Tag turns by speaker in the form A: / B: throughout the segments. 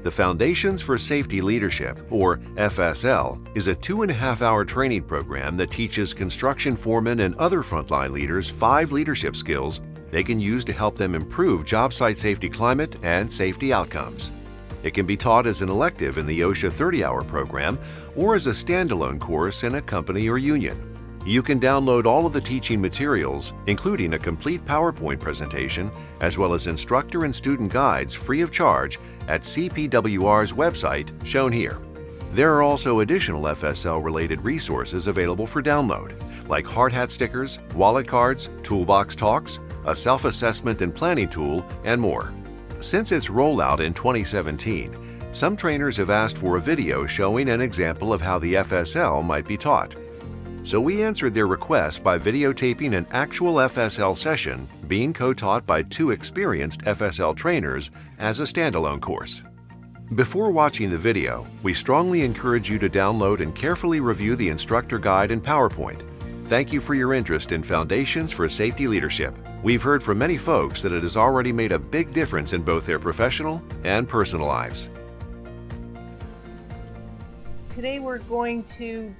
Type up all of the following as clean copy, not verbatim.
A: The Foundations for Safety Leadership, or FSL, is a 2.5-hour training program that teaches construction foremen and other frontline leaders 5 leadership skills they can use to help them improve job site safety climate and safety outcomes. It can be taught as an elective in the OSHA 30-hour program or as a standalone course in a company or union. You can download all of the teaching materials, including a complete PowerPoint presentation, as well as instructor and student guides free of charge at CPWR's website shown here. There are also additional FSL-related resources available for download, like hard hat stickers, wallet cards, toolbox talks, a self-assessment and planning tool, and more. Since its rollout in 2017, some trainers have asked for a video showing an example of how the FSL might be taught. So we answered their request by videotaping an actual FSL session being co-taught by 2 experienced FSL trainers as a standalone course. Before watching the video, we strongly encourage you to download and carefully review the instructor guide and PowerPoint. Thank you for your interest in Foundations for Safety Leadership. We've heard from many folks that it has already made a big difference in both their professional and personal lives.
B: Today we're going to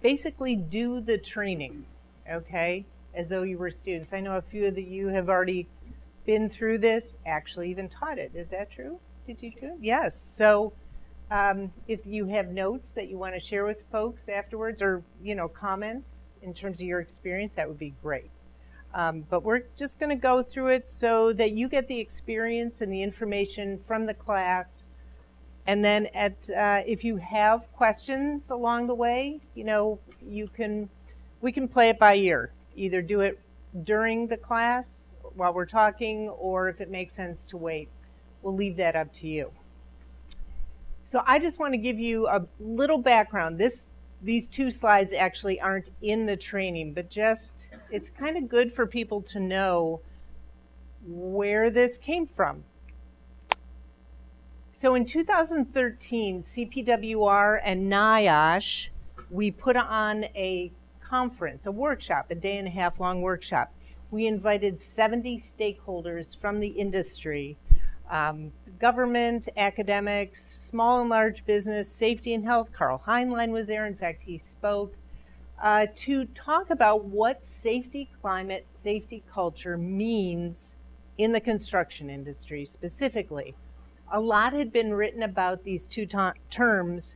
B: basically do the training, okay, as though you were students. I know a few of you have already been through this, actually even taught it. Is that true? Did you do it? Yes. So if you have notes that you want to share with folks afterwards, or comments in terms of your experience, that would be great. But we're just going to go through it so that you get the experience and the information from the class. And then if you have questions along the way, we can play it by ear. Either do it during the class while we're talking, or if it makes sense to wait, we'll leave that up to you. So I just want to give you a little background. These 2 slides actually aren't in the training, but it's kind of good for people to know where this came from. So in 2013, CPWR and NIOSH, we put on a conference, a workshop, a 1.5-day long workshop. We invited 70 stakeholders from the industry, government, academics, small and large business, safety and health. Carl Heinlein was there. In fact, he spoke to talk about what safety climate, safety culture means in the construction industry specifically. A lot had been written about these 2 terms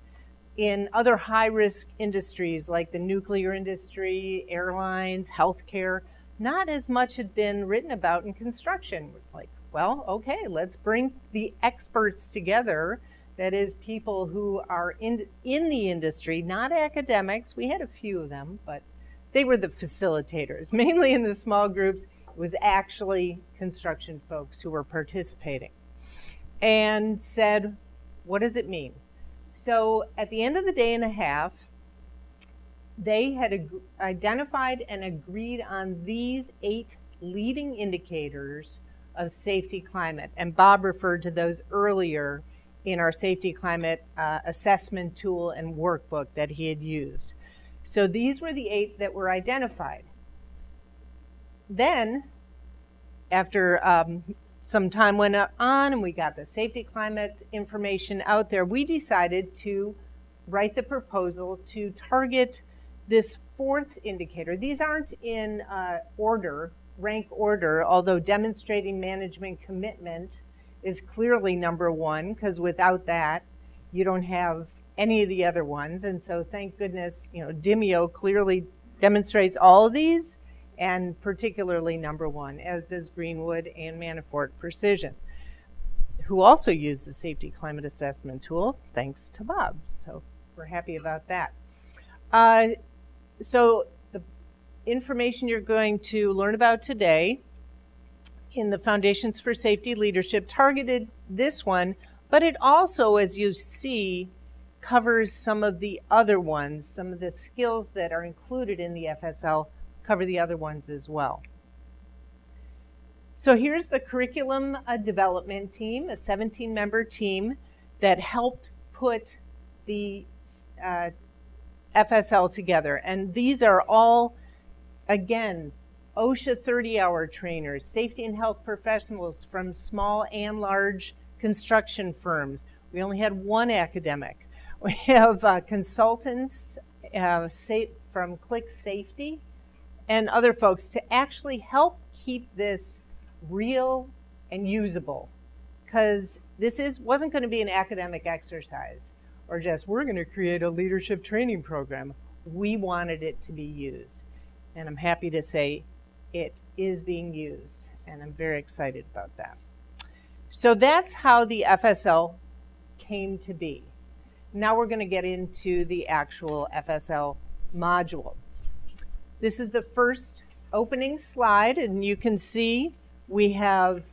B: in other high-risk industries like the nuclear industry, airlines, healthcare. Not as much had been written about in construction. Like, well, okay, let's bring the experts together. That is, people who are in the industry, not academics. We had a few of them, but they were the facilitators. Mainly in the small groups, it was actually construction folks who were participating. And said, what does it mean? So at the end of the 1.5 days, they had identified and agreed on these 8 leading indicators of safety climate. And Bob referred to those earlier in our safety climate assessment tool and workbook that he had used. So these were the 8 that were identified. Then, after some time went on and we got the safety climate information out there, we decided to write the proposal to target this 4th indicator. These aren't in rank order, although demonstrating management commitment is clearly number 1, because without that, you don't have any of the other ones. And so thank goodness, Demio clearly demonstrates all of these, and particularly number 1, as does Greenwood and Manafort Precision, who also use the safety climate assessment tool, thanks to Bob. So we're happy about that. So the information you're going to learn about today in the Foundations for Safety Leadership targeted this one, but it also, as you see, covers some of the other ones. Some of the skills that are included in the FSL cover the other ones as well. So here's the curriculum development team, a 17-member team that helped put the FSL together. And these are all, again, OSHA 30-hour trainers, safety and health professionals from small and large construction firms. We only had one academic. We have consultants from Click Safety and other folks to actually help keep this real and usable, because this wasn't going to be an academic exercise or just we're going to create a leadership training program. We wanted it to be used, and I'm happy to say it is being used, and I'm very excited about that. So that's how the FSL came to be. Now we're going to get into the actual FSL module. This is the first opening slide, and you can see we have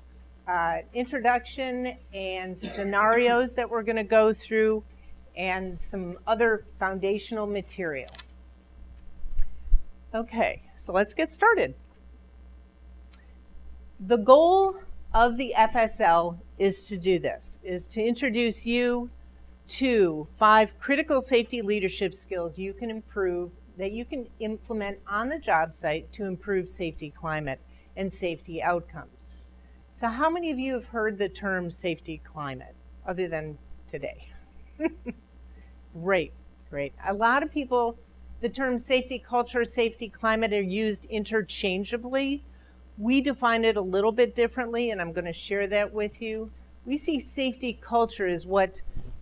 B: introduction and scenarios that we're going to go through and some other foundational material. Okay, so let's get started. The goal of the FSL is to do this, is to introduce you to 5 critical safety leadership skills you can improve, that you can implement on the job site to improve safety climate and safety outcomes. So how many of you have heard the term safety climate, other than today? Great, great. A lot of people, the term safety culture, safety climate are used interchangeably. We define it a little bit differently, and I'm going to share that with you. We see safety culture as what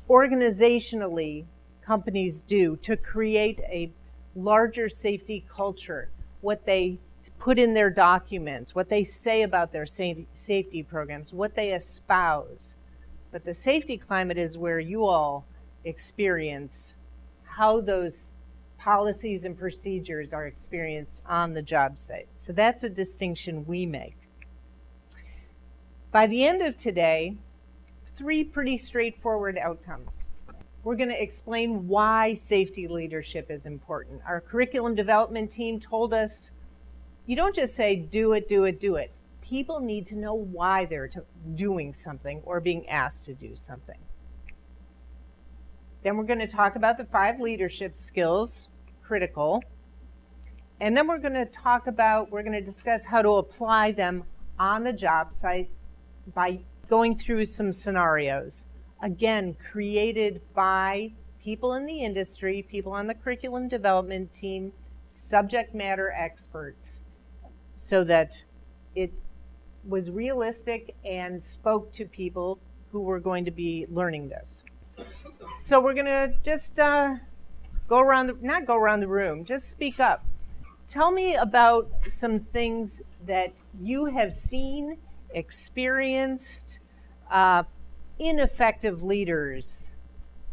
B: organizationally companies do to create a larger safety culture, what they put in their documents, what they say about their safety programs, what they espouse. But the safety climate is where you all experience how those policies and procedures are experienced on the job site. So that's a distinction we make. By the end of today, 3 pretty straightforward outcomes. We're going to explain why safety leadership is important. Our curriculum development team told us, you don't just say, do it, do it, do it. People need to know why they're doing something or being asked to do something. Then we're going to talk about the 5 leadership skills, critical. And then we're going to discuss how to apply them on the job site by going through some scenarios. Again, created by people in the industry, people on the curriculum development team, subject matter experts, so that it was realistic and spoke to people who were going to be learning this. So we're going to just not go around the room, just speak up. Tell me about some things that you have seen, experienced, ineffective leaders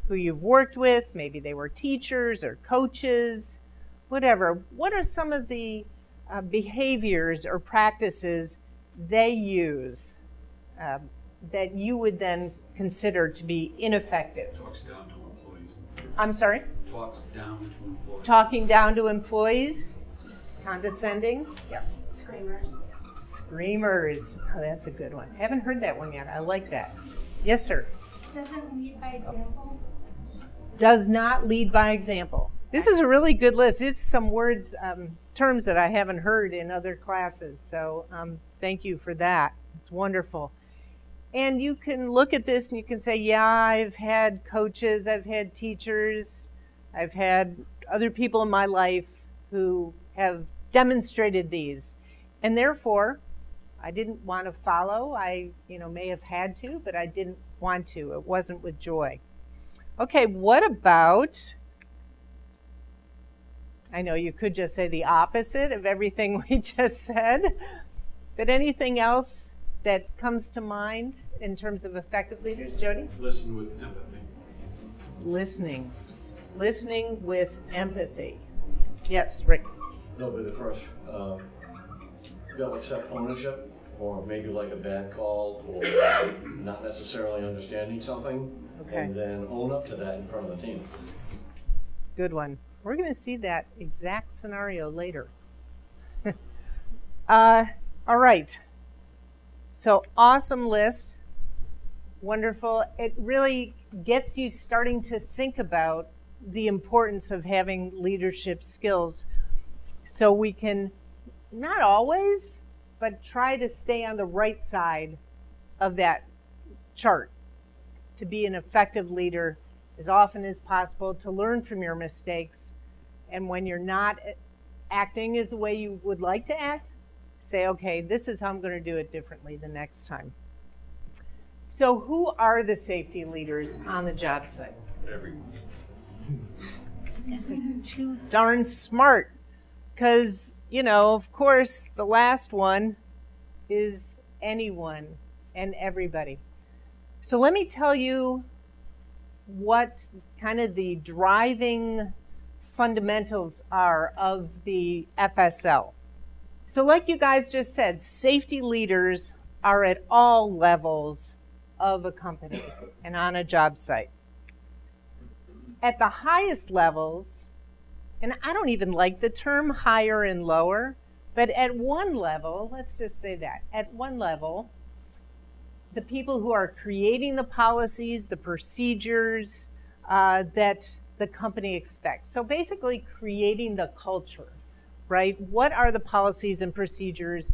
B: who you've worked with. Maybe they were teachers or coaches, whatever. What are some of the behaviors or practices they use that you would then consider to be ineffective?
C: Talks down to employees.
B: I'm sorry?
C: Talks down to employees.
B: Talking down to employees? Condescending? Yes.
D: Screamers.
B: Screamers. Oh, that's a good one. I haven't heard that one yet. I like that. Yes, sir.
D: Doesn't lead by example.
B: Does not lead by example. This is a really good list. These are some words, terms that I haven't heard in other classes. So thank you for that. It's wonderful. And you can look at this and you can say, yeah, I've had coaches, I've had teachers, I've had other people in my life who have demonstrated these. And therefore, I didn't want to follow. I may have had to, but I didn't want to. It wasn't with joy. Okay, what about, I know you could just say the opposite of everything we just said, but anything else that comes to mind in terms of effective leaders? Jody?
C: Listen with empathy.
B: Listening with empathy. Yes, Rick.
E: They'll be the first. They'll accept ownership, or maybe like a bad call, or not necessarily understanding something,
B: Okay.
E: and then own up to that in front of the team.
B: Good one. We're going to see that exact scenario later. All right. So awesome list. Wonderful. It really gets you starting to think about the importance of having leadership skills, so we can, not always, but try to stay on the right side of that chart. to be an effective leader as often as possible, to learn from your mistakes. And when you're not acting as the way you would like to act, say, okay, this is how I'm going to do it differently the next time. So who are the safety leaders on the job site?
C: Everyone.
B: You guys are too darn smart. Because, you know, of course, the last one is anyone and everybody. So let me tell you what kind of the driving fundamentals are of the FSL. So like you guys just said, safety leaders are at all levels of a company and on a job site. At the highest levels, and I don't even like the term higher and lower, but at one level, let's just say that, at one level, the people who are creating the policies, the procedures that the company expects. So basically creating the culture, right? What are the policies and procedures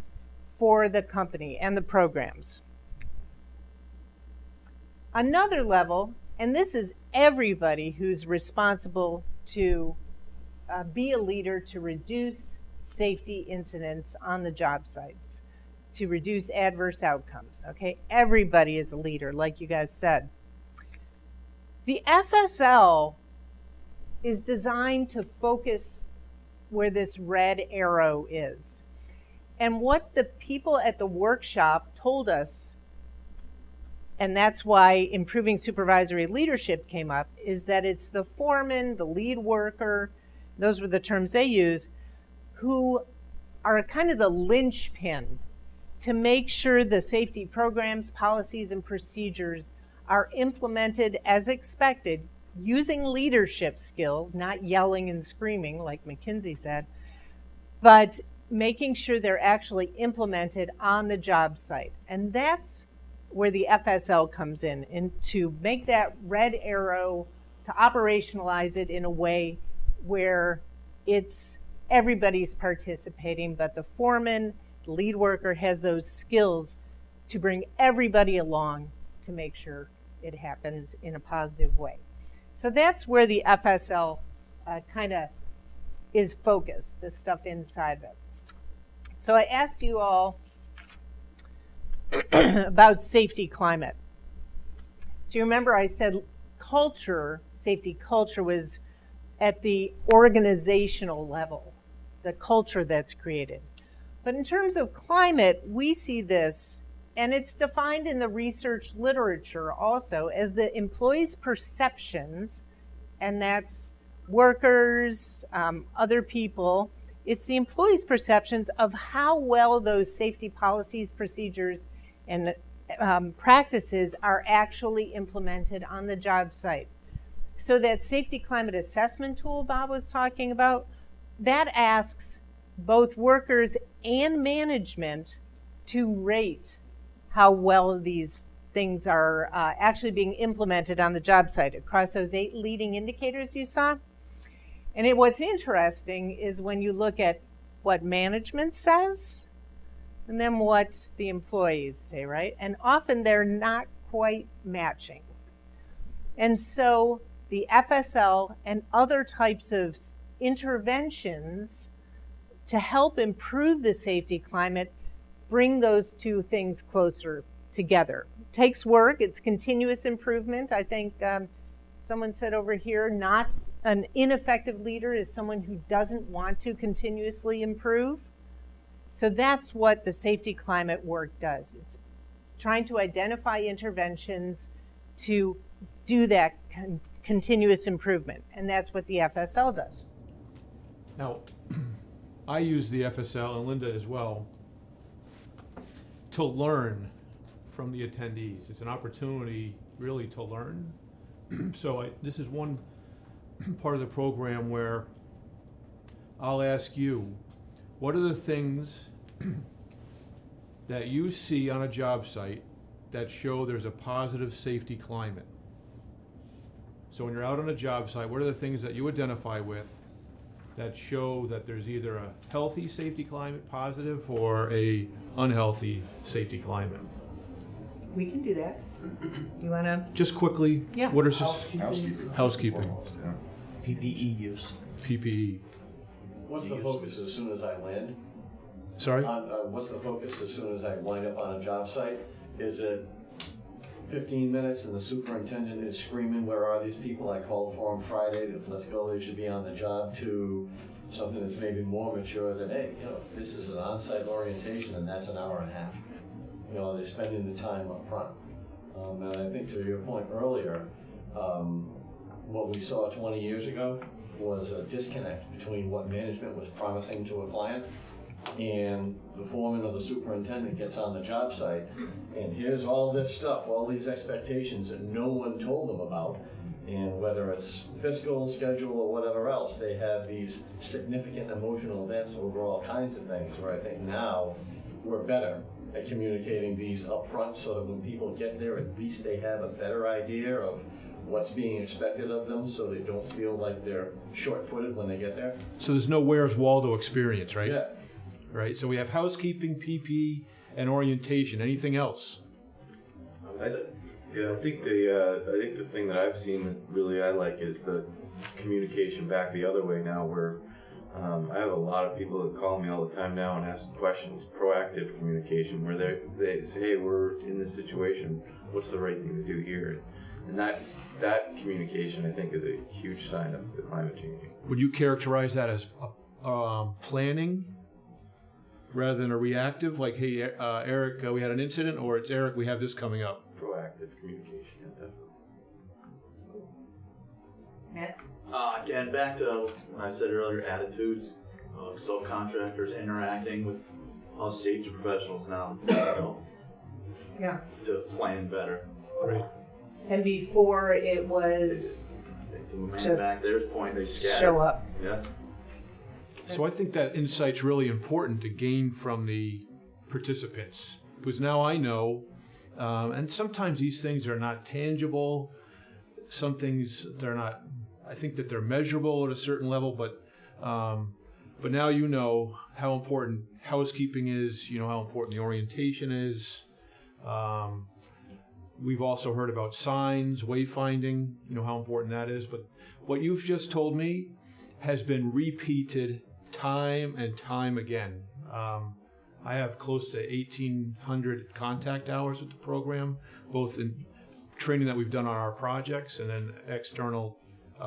B: for the company and the programs? Another level, and this is everybody who's responsible to be a leader to reduce safety incidents on the job sites, to reduce adverse outcomes, okay? Everybody is a leader, like you guys said. The FSL is designed to focus where this red arrow is. And what the people at the workshop told us, and that's why improving supervisory leadership came up, is that it's the foreman, the lead worker, those were the terms they use, who are kind of the linchpin to make sure the safety programs, policies, and procedures are implemented as expected, using leadership skills, not yelling and screaming like McKinsey said, but making sure they're actually implemented on the job site. And that's where the FSL comes in, and to make that red arrow, to operationalize it in a way where it's everybody's participating, but the foreman, the lead worker has those skills to bring everybody along to make sure it happens in a positive way. So that's where the FSL kind of is focused, the stuff inside of it. So I asked you all about safety climate. So you remember I said culture, safety culture was at the organizational level, the culture that's created. But in terms of climate, we see this, and it's defined in the research literature also as the employees' perceptions, and that's workers, other people. It's the employees' perceptions of how well those safety policies, procedures, and practices are actually implemented on the job site. So that safety climate assessment tool Bob was talking about, that asks both workers and management to rate how well these things are actually being implemented on the job site across those 8 leading indicators you saw. And what's interesting is when you look at what management says and then what the employees say, right? And often they're not quite matching. And so the FSL and other types of interventions to help improve the safety climate bring those two things closer together. It takes work, it's continuous improvement. I think someone said over here, not an ineffective leader is someone who doesn't want to continuously improve. So that's what the safety climate work does. It's trying to identify interventions to do that continuous improvement, and that's what the FSL does.
F: Now, I use the FSL, and Linda as well, to learn from the attendees. It's an opportunity really to learn. So this is one part of the program where I'll ask you, what are the things that you see on a job site that show there's a positive safety climate? So when you're out on a job site, what are the things that you identify with that show that there's either a healthy safety climate, positive, or a unhealthy safety climate?
B: We can do that. You wanna?
F: Just quickly,
B: Yeah.
F: what are housekeeping?
G: PPE use.
F: PPE.
E: What's the focus as soon as I land?
F: Sorry?
E: What's the focus as soon as I wind up on a job site? Is it 15 minutes and the superintendent is screaming, where are these people? I called for them Friday, let's go, they should be on the job, to something that's maybe more mature than, hey, this is an on-site orientation and that's an hour and a half. They're spending the time up front. And I think to your point earlier, what we saw 20 years ago was a disconnect between what management was promising to a client and the foreman or the superintendent gets on the job site, and here's all this stuff, all these expectations that no one told them about. And whether it's fiscal, schedule, or whatever else, they have these significant emotional events over all kinds of things, where I think now we're better at communicating these up front so that when people get there, at least they have a better idea of what's being expected of them, so they don't feel like they're short-footed when they get there.
F: So there's no Where's Waldo experience, right?
E: Yeah.
F: Right, so we have housekeeping, PP, and orientation. Anything else?
H: Yeah, I think the thing that I've seen that really I like is the communication back the other way now, where I have a lot of people that call me all the time now and ask questions, proactive communication, where they say, hey, we're in this situation, what's the right thing to do here? And that communication, I think, is a huge sign of the climate changing.
F: Would you characterize that as planning rather than a reactive? Like, hey, Eric, we had an incident, or it's Eric, we have this coming up.
H: Proactive communication, yeah, definitely.
B: Matt?
G: Again, back to what I said earlier, attitudes of subcontractors interacting with us safety professionals now,
B: Yeah.
G: to plan better.
F: Right.
B: And before it was
G: To the man
B: Just
G: back there's point, they scatter.
B: show up.
G: Yeah.
F: So I think that insight's really important to gain from the participants, because now I know, and sometimes these things are not tangible. Some things they're not. I think that they're measurable at a certain level, but now you know how important housekeeping is. You know how important the orientation is. We've also heard about signs, wayfinding. You know how important that is. But what you've just told me has been repeated time and time again. I have close to 1,800 contact hours with the program, both in training that we've done on our projects and then external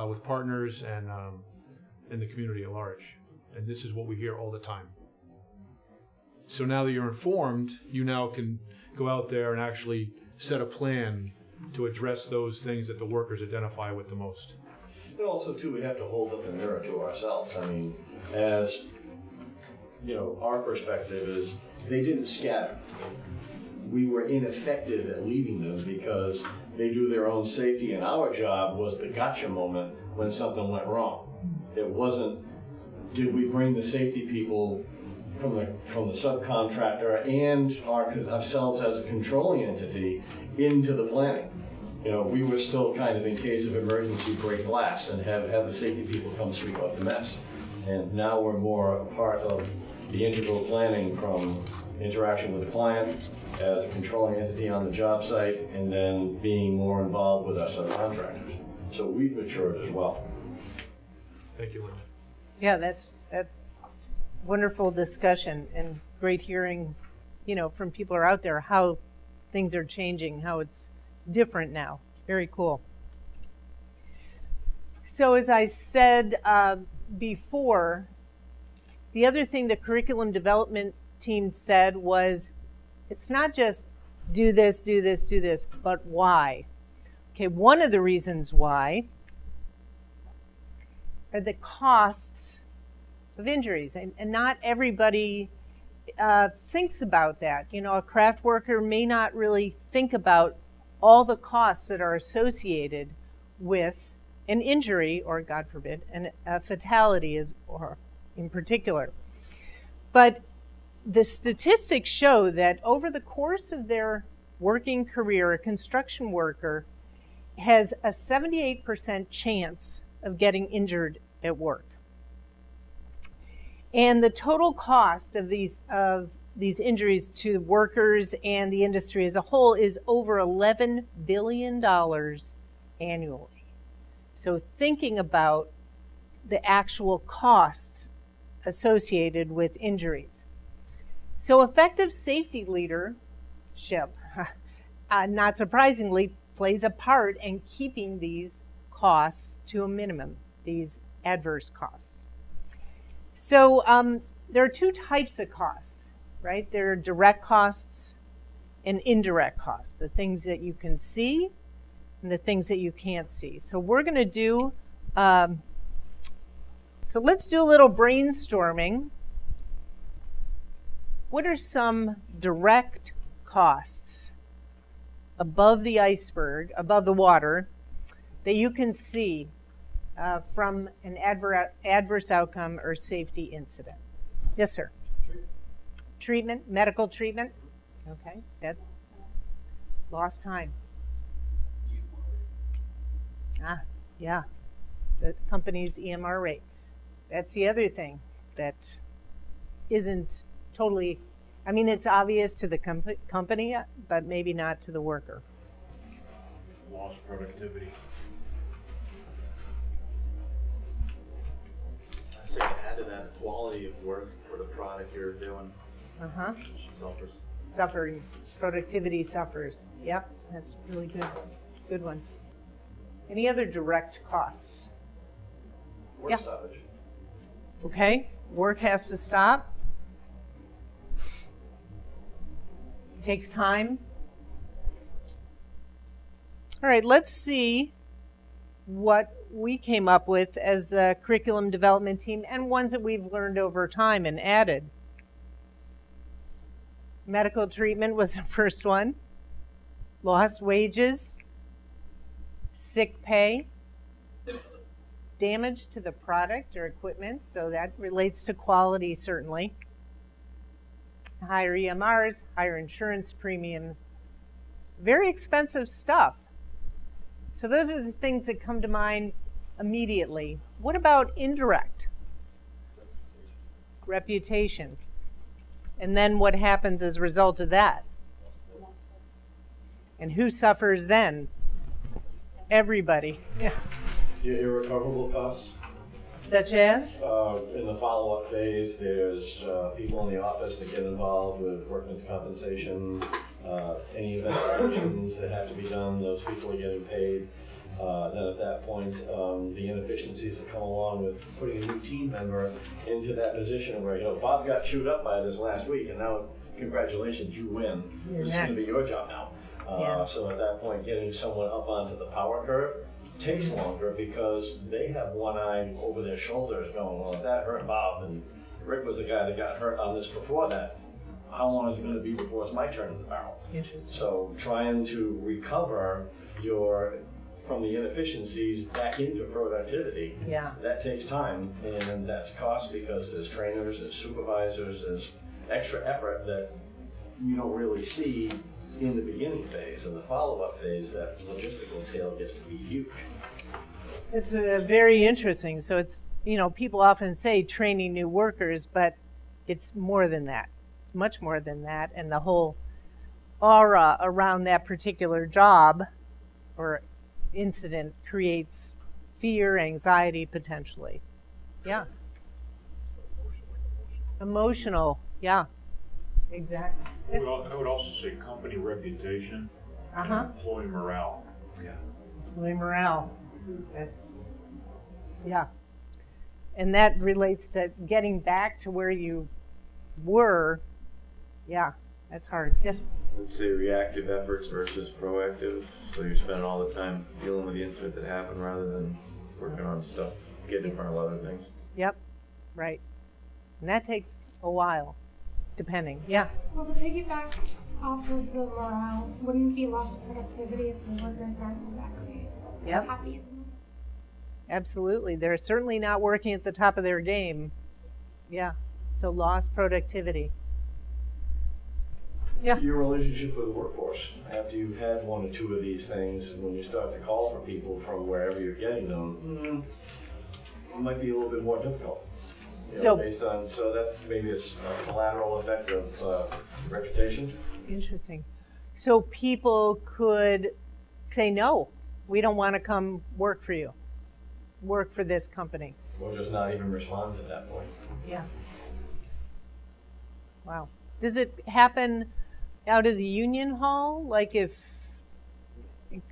F: with partners and in the community at large. And this is what we hear all the time. So now that you're informed, you now can go out there and actually set a plan to address those things that the workers identify with the most.
E: And also, too, we have to hold up the mirror to ourselves. I mean, as our perspective is they didn't scatter. We were ineffective at leading them because they do their own safety, and our job was the gotcha moment when something went wrong. It wasn't, did we bring the safety people from the subcontractor and ourselves as a controlling entity into the planning. We were still kind of, in case of emergency, break glass and have the safety people come sweep up the mess. And now we're more a part of the integral planning, from interaction with the client as a controlling entity on the job site, and then being more involved with our subcontractors. So we've matured as well.
F: Thank you, Linda.
B: Yeah, that's wonderful discussion and great hearing, from people who are out there how things are changing, how it's different now. Very cool. So as I said before, the other thing the curriculum development team said was, it's not just do this, do this, do this, but why? Okay, one of the reasons why are the costs of injuries, and not everybody thinks about that. A craft worker may not really think about all the costs that are associated with an injury, or God forbid, a fatality or in particular. But the statistics show that over the course of their working career, a construction worker has a 78% chance of getting injured at work. And the total cost of these injuries to workers and the industry as a whole is over $11 billion annually. So thinking about the actual costs associated with injuries. So effective safety leadership, not surprisingly, plays a part in keeping these costs to a minimum, these adverse costs. So there are two types of costs, right? There are direct costs and indirect costs, the things that you can see and the things that you can't see. So we're going to do, so let's do a little brainstorming. What are some direct costs above the iceberg, above the water, that you can see from an adverse outcome or safety incident? Yes, sir. Treatment, medical treatment. Okay, that's lost time. Yeah, the company's EMR rate. That's the other thing that isn't totally, I mean, it's obvious to the company, but maybe not to the worker.
C: Lost productivity.
G: I say add to that quality of work for the product you're doing suffers.
B: Suffering, productivity suffers. Yep, that's really good. Good one. Any other direct costs?
E: Work stoppage.
B: Okay, work has to stop. Takes time. All right, let's see what we came up with as the curriculum development team and ones that we've learned over time and added. Medical treatment was the first one. Lost wages, sick pay, damage to the product or equipment, so that relates to quality certainly. Higher EMRs, higher insurance premiums, very expensive stuff. So those are the things that come to mind immediately. What about indirect? Reputation. And then what happens as a result of that? And who suffers then? Everybody. Yeah.
E: Your irrecoverable costs.
B: Such as?
E: In the follow-up phase, there's people in the office that get involved with workman's compensation, any investigations that have to be done, those people are getting paid. Then at that point, the inefficiencies that come along with putting a new team member into that position where, Bob got chewed up by this last week, and now, congratulations, you win. This is going to be your job now. So at that point, getting someone up onto the power curve takes longer because they have one eye over their shoulders going, well, if that hurt Bob, and Rick was the guy that got hurt on this before that, how long is it going to be before it's my turn in the barrel?
B: Interesting.
E: So trying to recover from the inefficiencies back into productivity, that takes time, and that's cost because there's trainers, there's supervisors, there's extra effort that you don't really see in the beginning phase. In the follow-up phase, that logistical tail gets to be huge.
B: It's very interesting. So it's, people often say training new workers, but it's more than that. It's much more than that. And the whole aura around that particular job or incident creates fear, anxiety, potentially. Yeah. Emotional. Yeah. Exactly.
I: I would also say company reputation and employee morale.
B: Employee morale. That's, and that relates to getting back to where you were. Yeah, that's hard. Yes?
H: I'd say reactive efforts versus proactive. So you're spending all the time dealing with the incident that happened rather than working on stuff, getting in front of other things.
B: Yep, right. And that takes a while, depending. Yeah?
D: Well, to piggyback off of the morale, wouldn't it be lost productivity if the workers aren't exactly happy?
B: Absolutely. They're certainly not working at the top of their game. Yeah. So lost productivity. Yeah.
E: Your relationship with the workforce, after you've had one or two of these things, when you start to call for people from wherever you're getting them, it might be a little bit more difficult.
B: So-
E: based on, so that's maybe a collateral effect of reputation.
B: Interesting. So people could say, no, we don't want to come work for you, work for this company.
E: Or just not even respond at that point.
B: Yeah. Wow. Does it happen out of the union hall? Like if,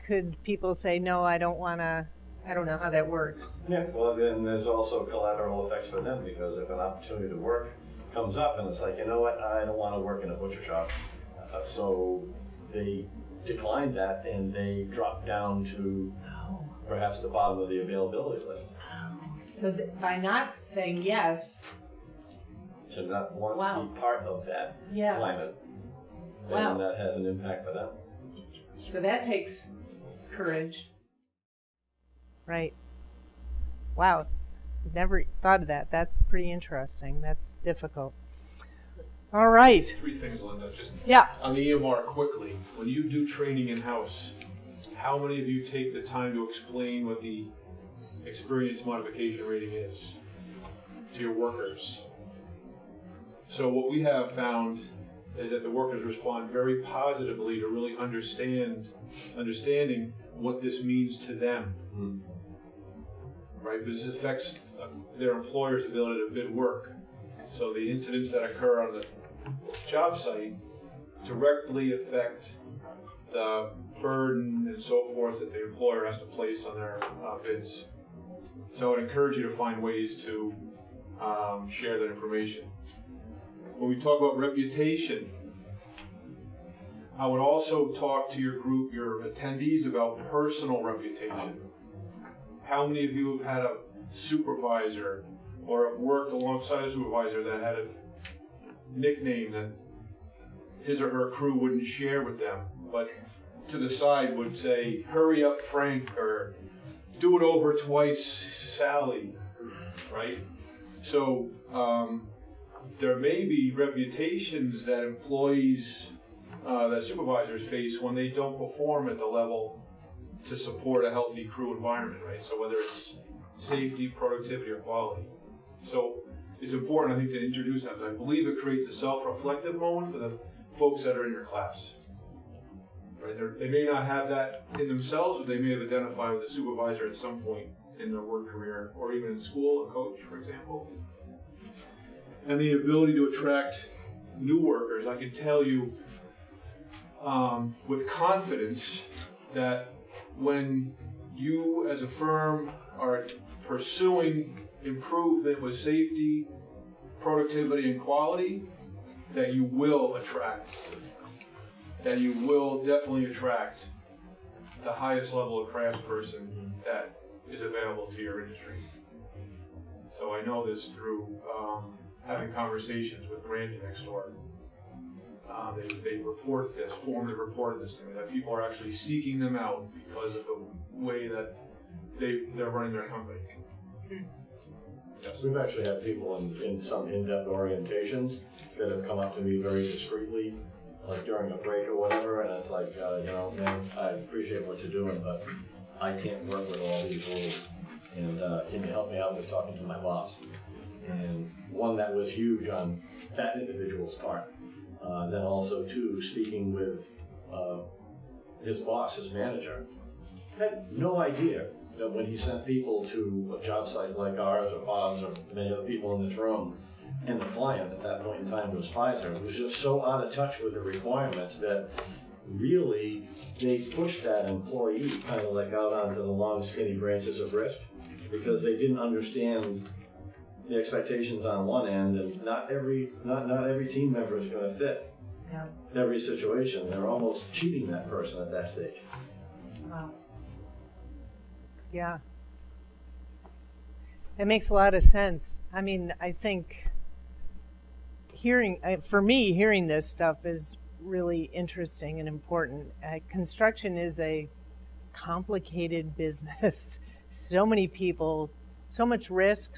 B: could people say, no, I don't want to, I don't know how that works.
E: Yeah, well, then there's also collateral effects for them, because if an opportunity to work comes up and it's like, you know what, I don't want to work in a butcher shop. So they declined that and they dropped down to perhaps the bottom of the availability list.
B: So by not saying yes,
E: To not want
B: Wow.
E: to be part of that
B: Yeah.
E: climate,
B: Wow.
E: then that has an impact for them.
B: so that takes courage. Right. Wow. Never thought of that. That's pretty interesting. That's difficult. All right.
F: 3 things, Linda. Just
B: Yeah.
F: on the EMR quickly. When you do training in-house, how many of you take the time to explain what the experience modification rating is to your workers? So what we have found is that the workers respond very positively to really understanding what this means to them. Right? Because this affects their employer's ability to bid work. So the incidents that occur on the job site directly affect the burden and so forth that the employer has to place on their bids. So I would encourage you to find ways to share that information. When we talk about reputation, I would also talk to your group, your attendees, about personal reputation. How many of you have had a supervisor or have worked alongside a supervisor that had a nickname that his or her crew wouldn't share with them, but to the side would say, "Hurry up, Frank," or "Do it over twice, Sally," right? So there may be reputations that employees, that supervisors face when they don't perform at the level to support a healthy crew environment, right? So whether it's safety, productivity, or quality. So it's important, I think, to introduce that. I believe it creates a self-reflective moment for the folks that are in your class. Right? They may not have that in themselves, but they may have identified with a supervisor at some point in their work career, or even in school, a coach, for example. And the ability to attract new workers. I can tell you with confidence that when you as a firm are pursuing improvement with safety, productivity, and quality, that you will definitely attract the highest level of craftsperson that is available to your industry. So I know this through having conversations with Randy next door. They report this, formative reported this to me, that people are actually seeking them out because of the way that they're running their company.
E: Yes. We've actually had people in some in-depth orientations that have come up to me very discreetly, like during a break or whatever, and it's like, man, I appreciate what you're doing, but I can't work with all these rules. And can you help me out with talking to my boss? And one that was huge on that individual's part. Then also, too, speaking with his boss, his manager, had no idea that when he sent people to a job site like ours or Bob's or many other people in this room, and the client at that point in time was Pfizer, was just so out of touch with the requirements that really they pushed that employee kind of like out onto the long, skinny branches of risk, because they didn't understand the expectations on one end, and not every team member is going to fit every situation. They're almost cheating that person at that stage.
B: Wow. Yeah. It makes a lot of sense. I mean, I think for me, hearing this stuff is really interesting and important. Construction is a complicated business. So many people, so much risk,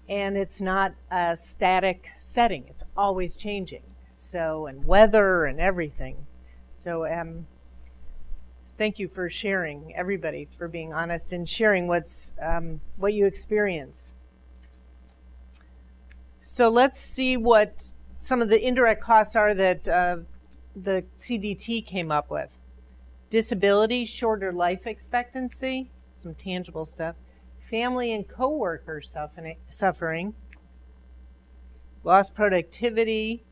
B: and it's not a static setting. It's always changing. So, and weather and everything. So, thank you for sharing, everybody, for being honest and sharing what you experience. So let's see what some of the indirect costs are that the CDT came up with. Disability, shorter life expectancy, some tangible stuff. Family and coworker suffering. Lost productivity,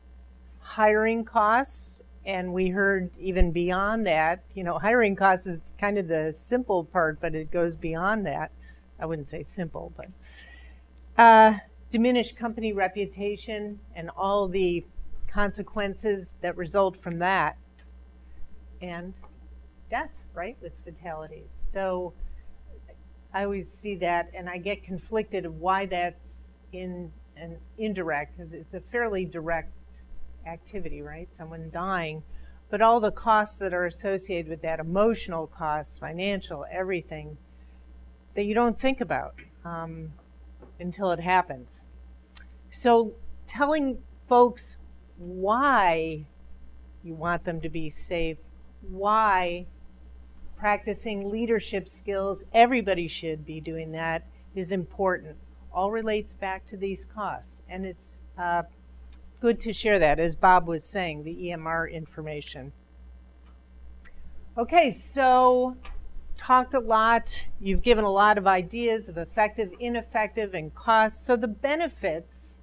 B: hiring costs, and we heard even beyond that. Hiring costs is kind of the simple part, but it goes beyond that. I wouldn't say simple, but diminished company reputation and all the consequences that result from that, and death, right, with fatalities. So I always see that, and I get conflicted of why that's in an indirect, because it's a fairly direct activity, right? Someone dying, but all the costs that are associated with that, emotional costs, financial, everything that you don't think about until it happens. So telling folks why you want them to be safe, why practicing leadership skills, everybody should be doing that, is important. All relates back to these costs. And it's good to share that, as Bob was saying, the EMR information. Okay, so talked a lot. You've given a lot of ideas of effective, ineffective, and costs. So the benefits,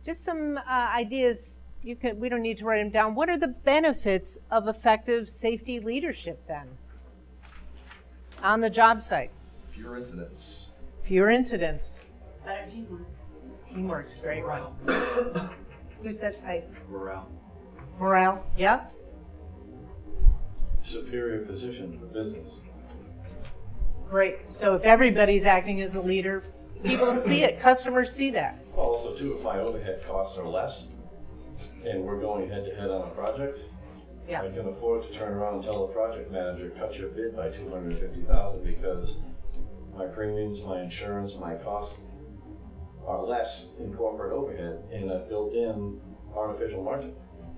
B: just some ideas. We don't need to write them down. What are the benefits of effective safety leadership then on the job site?
C: Fewer incidents.
B: Fewer incidents.
D: Better teamwork.
B: Teamwork's a great one. Who said type?
C: Morale.
B: Morale, yep.
E: Superior position for business.
B: Great. So if everybody's acting as a leader, people see it, customers see that.
E: Well, also too, if my overhead costs are less, and we're going head to head on a project,
B: Yeah.
E: I can afford to turn around and tell the project manager, cut your bid by $250,000 because my premiums, my insurance, my costs are less in corporate overhead in a built-in artificial margin.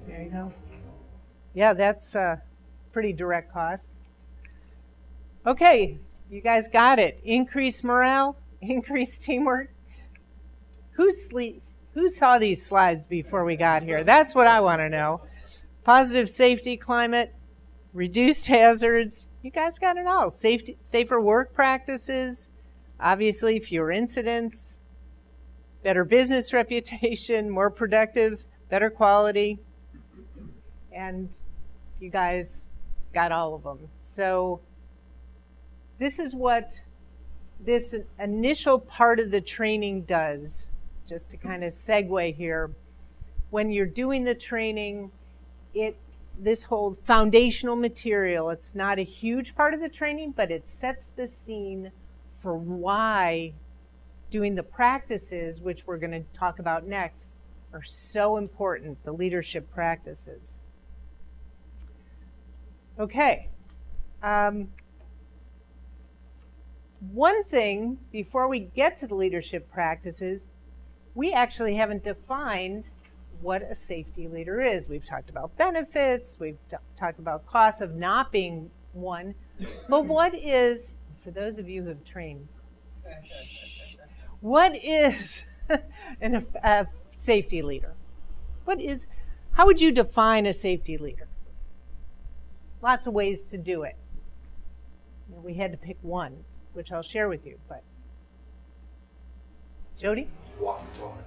B: There you go. Yeah, that's pretty direct costs. Okay, you guys got it. Increase morale, increase teamwork. Who saw these slides before we got here? That's what I want to know. Positive safety climate, reduced hazards. You guys got it all. Safer work practices, obviously fewer incidents, better business reputation, more productive, better quality. And you guys got all of them. So this is what this initial part of the training does. Just to kind of segue here, when you're doing the training, this whole foundational material, it's not a huge part of the training, but it sets the scene for why doing the practices, which we're going to talk about next, are so important, the leadership practices. Okay. One thing, before we get to the leadership practices, we actually haven't defined what a safety leader is. We've talked about benefits, we've talked about costs of not being one, but what is, for those of you who have trained, what is a safety leader? How would you define a safety leader? Lots of ways to do it. We had to pick one, which I'll share with you, but Jody?
J: Walk the talk.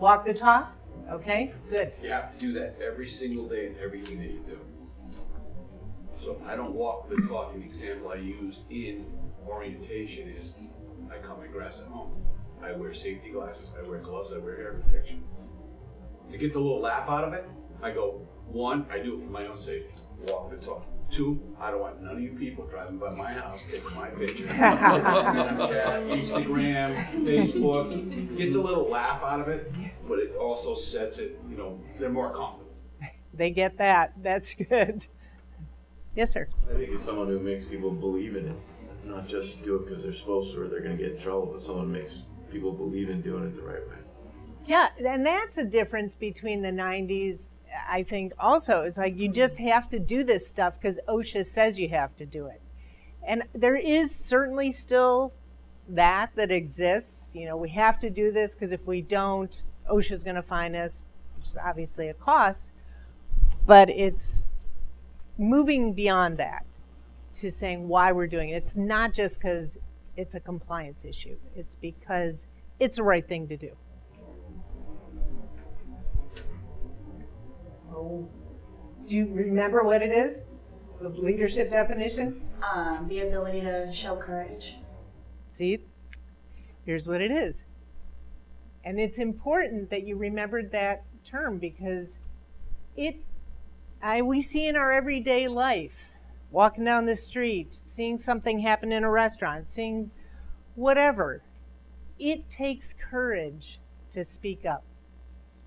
B: Walk the talk? Okay, good.
J: You have to do that every single day in everything that you do. So I don't walk the talk. An example I use in orientation is I cut my grass at home. I wear safety glasses, I wear gloves, I wear hair protection. To get the little laugh out of it, I go, 1, I do it for my own safety. Walk the talk. 2, I don't want none of you people driving by my house taking my picture. Snapchat, Instagram, Facebook. Gets a little laugh out of it, but it also sets it, they're more comfortable.
B: They get that. That's good. Yes, sir.
H: I think it's someone who makes people believe in it, not just do it because they're supposed to or they're going to get in trouble, but someone who makes people believe in doing it the right way.
B: Yeah, and that's a difference between the 90s, I think, also. It's like you just have to do this stuff because OSHA says you have to do it. And there is certainly still that exists. You know, we have to do this because if we don't, OSHA's going to fine us, which is obviously a cost. But it's moving beyond that to saying why we're doing it. It's not just because it's a compliance issue. It's because it's the right thing to do. Oh, do you remember what it is? The leadership definition?
K: The ability to show courage.
B: See, here's what it is. And it's important that you remembered that term because we see in our everyday life, walking down the street, seeing something happen in a restaurant, seeing whatever, it takes courage to speak up,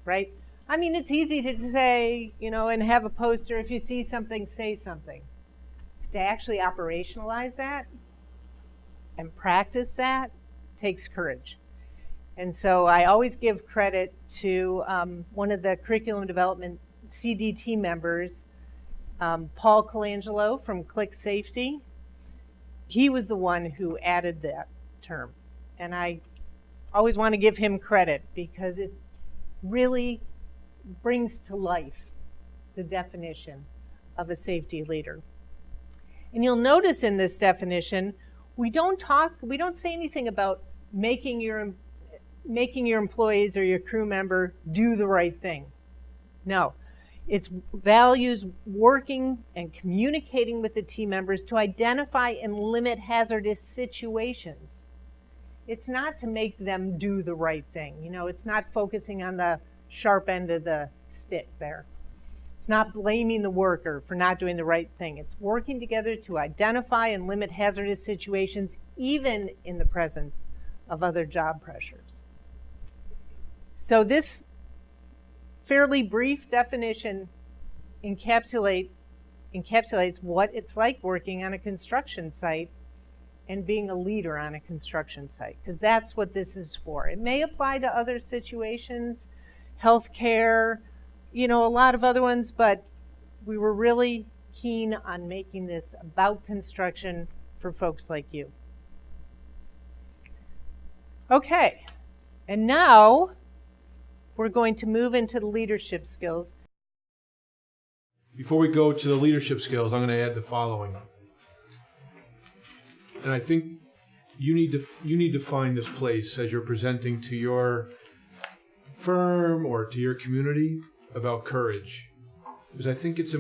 B: right? I mean, it's easy to say, you know, and have a poster, if you see something, say something. To actually operationalize that and practice that takes courage. And so I always give credit to one of the curriculum development CDT members, Paul Colangelo from Click Safety. He was the one who added that term. And I always want to give him credit because it really brings to life the definition of a safety leader. And you'll notice in this definition, we don't say anything about making your employees or your crew member do the right thing. No, it's values working and communicating with the team members to identify and limit hazardous situations. It's not to make them do the right thing. You know, it's not focusing on the sharp end of the stick there. It's not blaming the worker for not doing the right thing. It's working together to identify and limit hazardous situations, even in the presence of other job pressures. So this fairly brief definition encapsulates what it's like working on a construction site and being a leader on a construction site, because that's what this is for. It may apply to other situations, healthcare, you know, a lot of other ones, but we were really keen on making this about construction for folks like you. Okay, and now we're going to move into the leadership skills.
F: Before we go to the leadership skills, I'm going to add the following. And I think you need to find this place as you're presenting to your firm or to your community about courage, because I think it's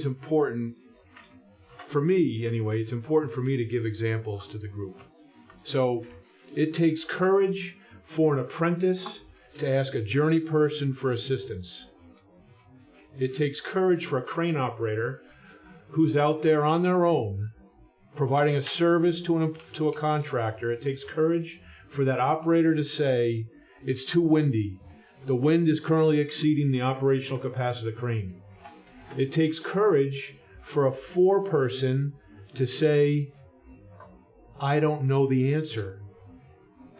F: important for me anyway. It's important for me to give examples to the group. So it takes courage for an apprentice to ask a journey person for assistance. It takes courage for a crane operator who's out there on their own providing a service to a contractor. It takes courage for that operator to say, it's too windy. The wind is currently exceeding the operational capacity of the crane. It takes courage for a foreperson to say, I don't know the answer,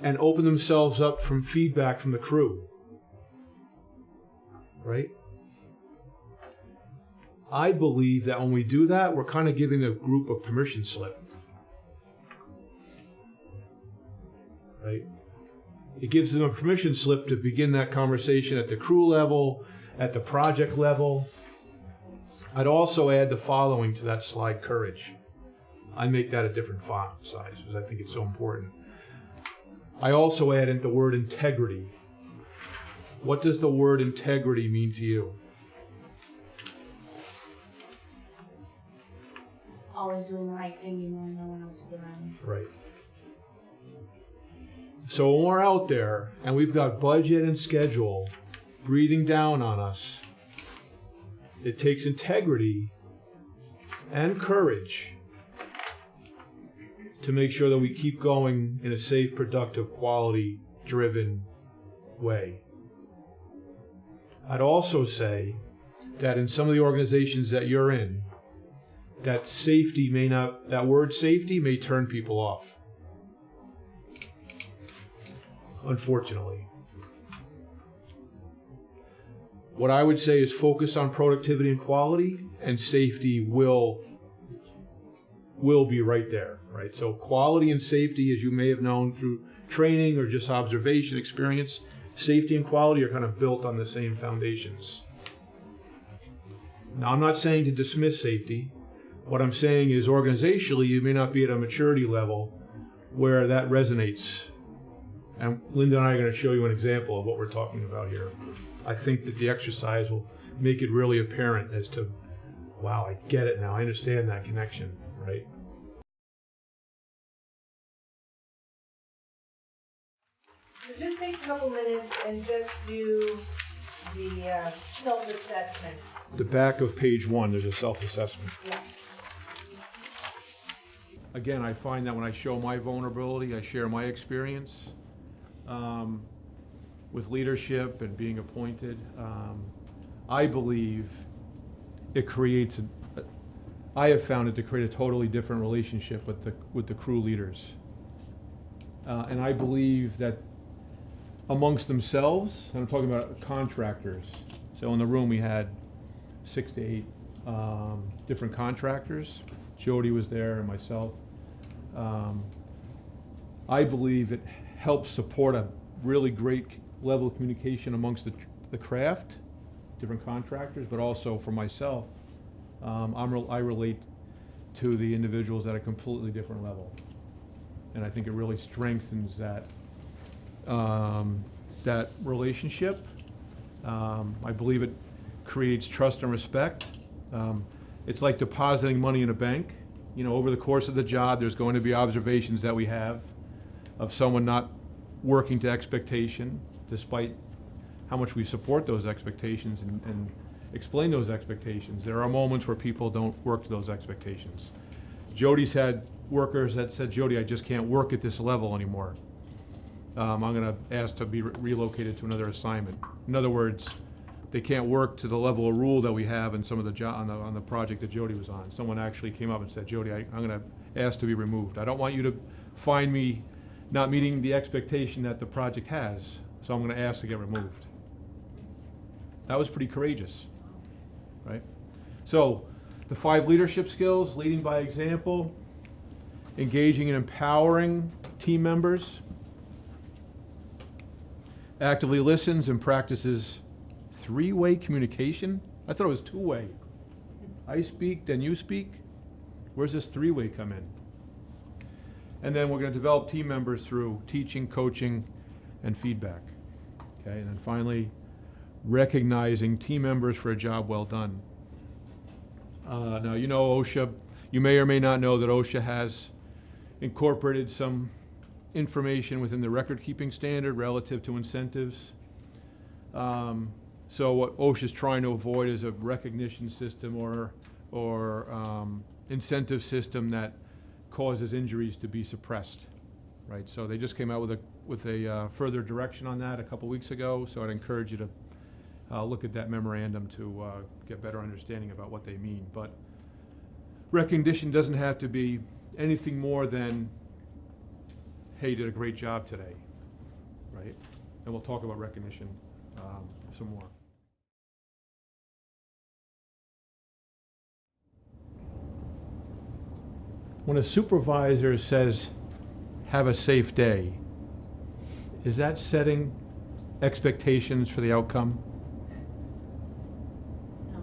F: and open themselves up from feedback from the crew. Right? I believe that when we do that, we're kind of giving the group a permission slip. Right? It gives them a permission slip to begin that conversation at the crew level, at the project level. I'd also add the following to that slide, courage. I make that a different font size because I think it's so important. I also add in the word integrity. What does the word integrity mean to you?
K: Always doing the right thing even when no one else is around.
F: Right. So when we're out there and we've got budget and schedule breathing down on us, it takes integrity and courage to make sure that we keep going in a safe, productive, quality-driven way. I'd also say that in some of the organizations that you're in, that word safety may turn people off. Unfortunately. What I would say is focus on productivity and quality, and safety will will be right there, right? So quality and safety, as you may have known through training or just observation experience, safety and quality are kind of built on the same foundations. Now, I'm not saying to dismiss safety. What I'm saying is organizationally, you may not be at a maturity level where that resonates. And Linda and I are going to show you an example of what we're talking about here. I think that the exercise will make it really apparent as to, wow, I get it now. I understand that connection, right?
B: So just take a couple minutes and just do the self-assessment.
F: The back of page 1, there's a self-assessment.
B: Yeah.
F: Again, I find that when I show my vulnerability, I share my experience with leadership and being appointed. I believe it creates I have found it to create a totally different relationship with the crew leaders. And I believe that amongst themselves, and I'm talking about contractors. So in the room we had 6 to 8 different contractors. Jody was there and myself. I believe it helps support a really great level of communication amongst the craft, different contractors, but also for myself, I relate to the individuals at a completely different level. And I think it really strengthens that that relationship. I believe it creates trust and respect. It's like depositing money in a bank. You know, over the course of the job, there's going to be observations that we have of someone not working to expectation, despite how much we support those expectations and explain those expectations. There are moments where people don't work to those expectations. Jody's had workers that said, Jody, I just can't work at this level anymore. I'm going to ask to be relocated to another assignment. In other words, they can't work to the level of rule that we have in some of the on the project that Jody was on. Someone actually came up and said, Jody, I'm going to ask to be removed. I don't want you to find me not meeting the expectation that the project has, so I'm going to ask to get removed. That was pretty courageous, right? So the 5 leadership skills: leading by example, engaging and empowering team members, actively listens and practices 3-way communication. I thought it was 2-way. I speak, then you speak. Where's this 3-way come in? And then we're going to develop team members through teaching, coaching, and feedback. Okay, and then finally, recognizing team members for a job well done. Now, you know OSHA. You may or may not know that OSHA has incorporated some information within the record-keeping standard relative to incentives. So what OSHA is trying to avoid is a recognition system or incentive system that causes injuries to be suppressed, right? So they just came out with a further direction on that a couple weeks ago. So I'd encourage you to look at that memorandum to get better understanding about what they mean. But recognition doesn't have to be anything more than, hey, you did a great job today, right? And we'll talk about recognition some more. When a supervisor says, have a safe day, is that setting expectations for the outcome?
K: No.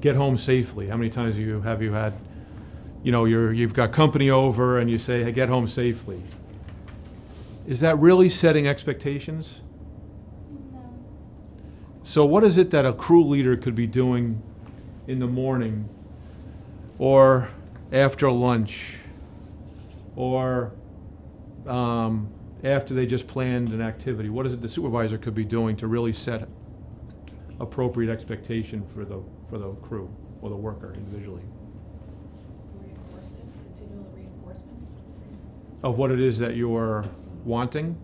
F: Get home safely. How many times have you had, you know, you've got company over and you say, hey, get home safely? Is that really setting expectations?
D: No.
F: So what is it that a crew leader could be doing in the morning or after lunch or after they just planned an activity? What is it the supervisor could be doing to really set appropriate expectation for the crew or the worker individually?
K: Reinforcement, continual reinforcement.
F: Of what it is that you're wanting?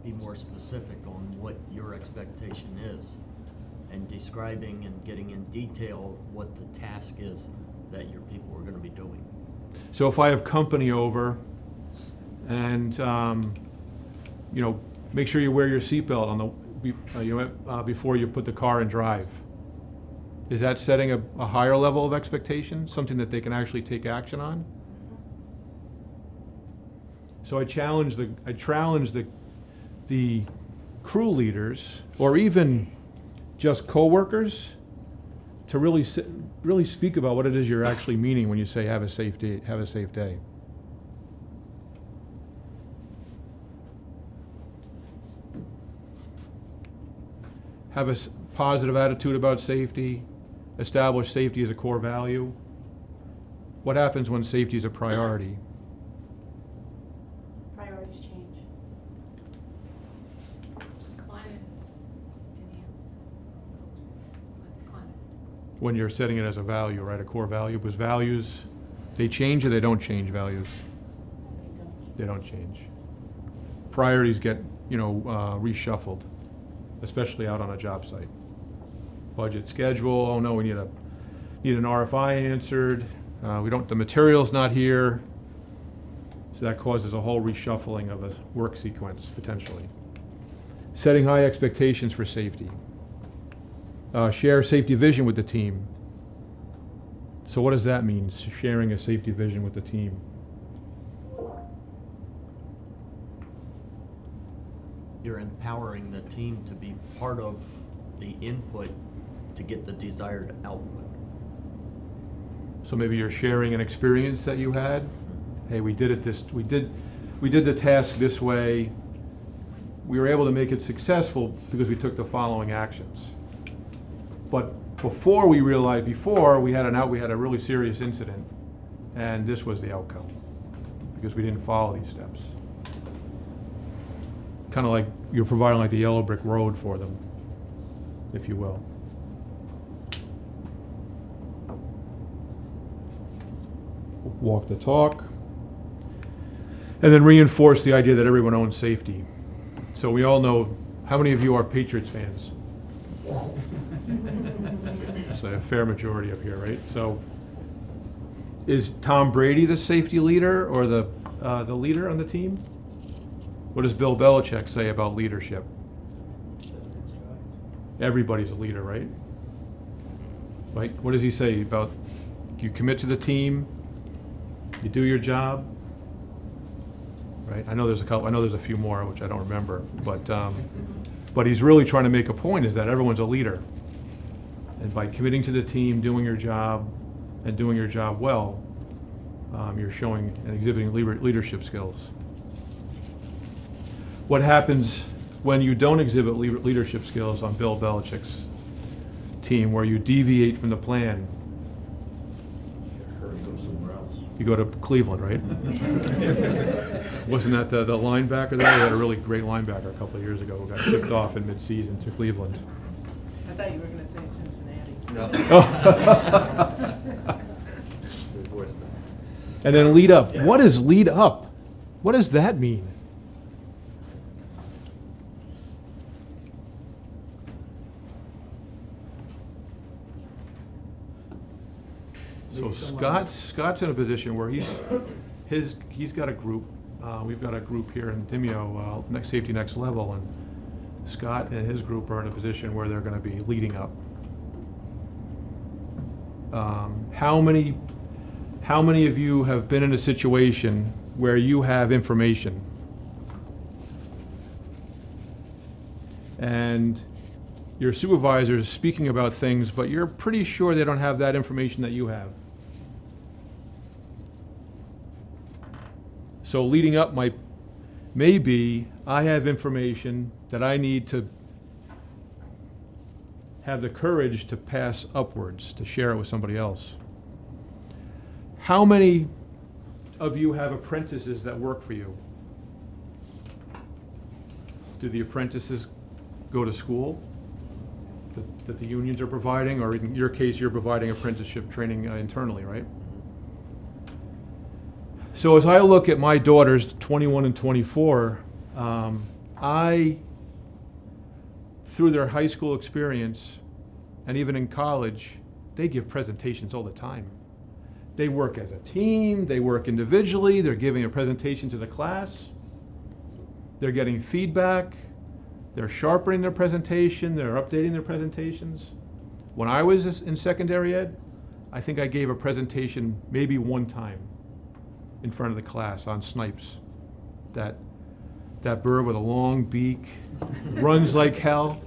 L: Be more specific on what your expectation is and describing and getting in detail what the task is that your people are going to be doing.
F: So if I have company over and you know, make sure you wear your seatbelt on the before you put the car in drive. Is that setting a higher level of expectation, something that they can actually take action on? So I challenge the crew leaders, or even just coworkers, to really speak about what it is you're actually meaning when you say have a safe day. Have a safe day. Have a positive attitude about safety. Establish safety as a core value. What happens when safety is a priority?
K: Priorities change.
D: Climate is enhanced. Climate.
F: When you're setting it as a value, right, a core value, because values, they change or they don't change values? They don't change. Priorities get, reshuffled, especially out on a job site. Budget, schedule, oh no, we need an RFI answered, the material's not here. So that causes a whole reshuffling of a work sequence, potentially. Setting high expectations for safety. Share safety vision with the team. So what does that mean, sharing a safety vision with the team?
L: You're empowering the team to be part of the input to get the desired output.
F: So maybe you're sharing an experience that you had. Hey, we did the task this way. We were able to make it successful because we took the following actions. But before we had a really serious incident, and this was the outcome because we didn't follow these steps. Kind of like you're providing like the yellow brick road for them, if you will. Walk the talk. And then reinforce the idea that everyone owns safety. So we all know, how many of you are Patriots fans? It's a fair majority up here, right? So is Tom Brady the safety leader or the leader on the team? What does Bill Belichick say about leadership? Everybody's a leader, right? Right? What does he say about you commit to the team, you do your job, right? I know there's a few more which I don't remember, but he's really trying to make a point is that everyone's a leader, and by committing to the team, doing your job, and doing your job well, you're showing and exhibiting leadership skills. What happens when you don't exhibit leadership skills on Bill Belichick's team, where you deviate from the plan? You go to Cleveland, right? Wasn't that the linebacker there? They had a really great linebacker a couple of years ago who got shipped off in mid-season to Cleveland.
B: I thought you were going to say Cincinnati.
H: No.
F: And then lead up. What is lead up? What does that mean? So Scott's in a position where he's got a group. We've got a group here in Dimeo, Safety Next Level, and Scott and his group are in a position where they're going to be leading up. How many of you have been in a situation where you have information and your supervisor is speaking about things, but you're pretty sure they don't have that information that you have? So leading up may be, I have information that I need to have the courage to pass upwards, to share it with somebody else. How many of you have apprentices that work for you? Do the apprentices go to school that the unions are providing, or in your case, you're providing apprenticeship training internally, right? So as I look at my daughters, 21 and 24, through their high school experience, and even in college, they give presentations all the time. They work as a team, they work individually, they're giving a presentation to the class, they're getting feedback, they're sharpening their presentation, they're updating their presentations. When I was in secondary ed, I think I gave a presentation maybe one time in front of the class on snipes. That bird with a long beak, runs like hell.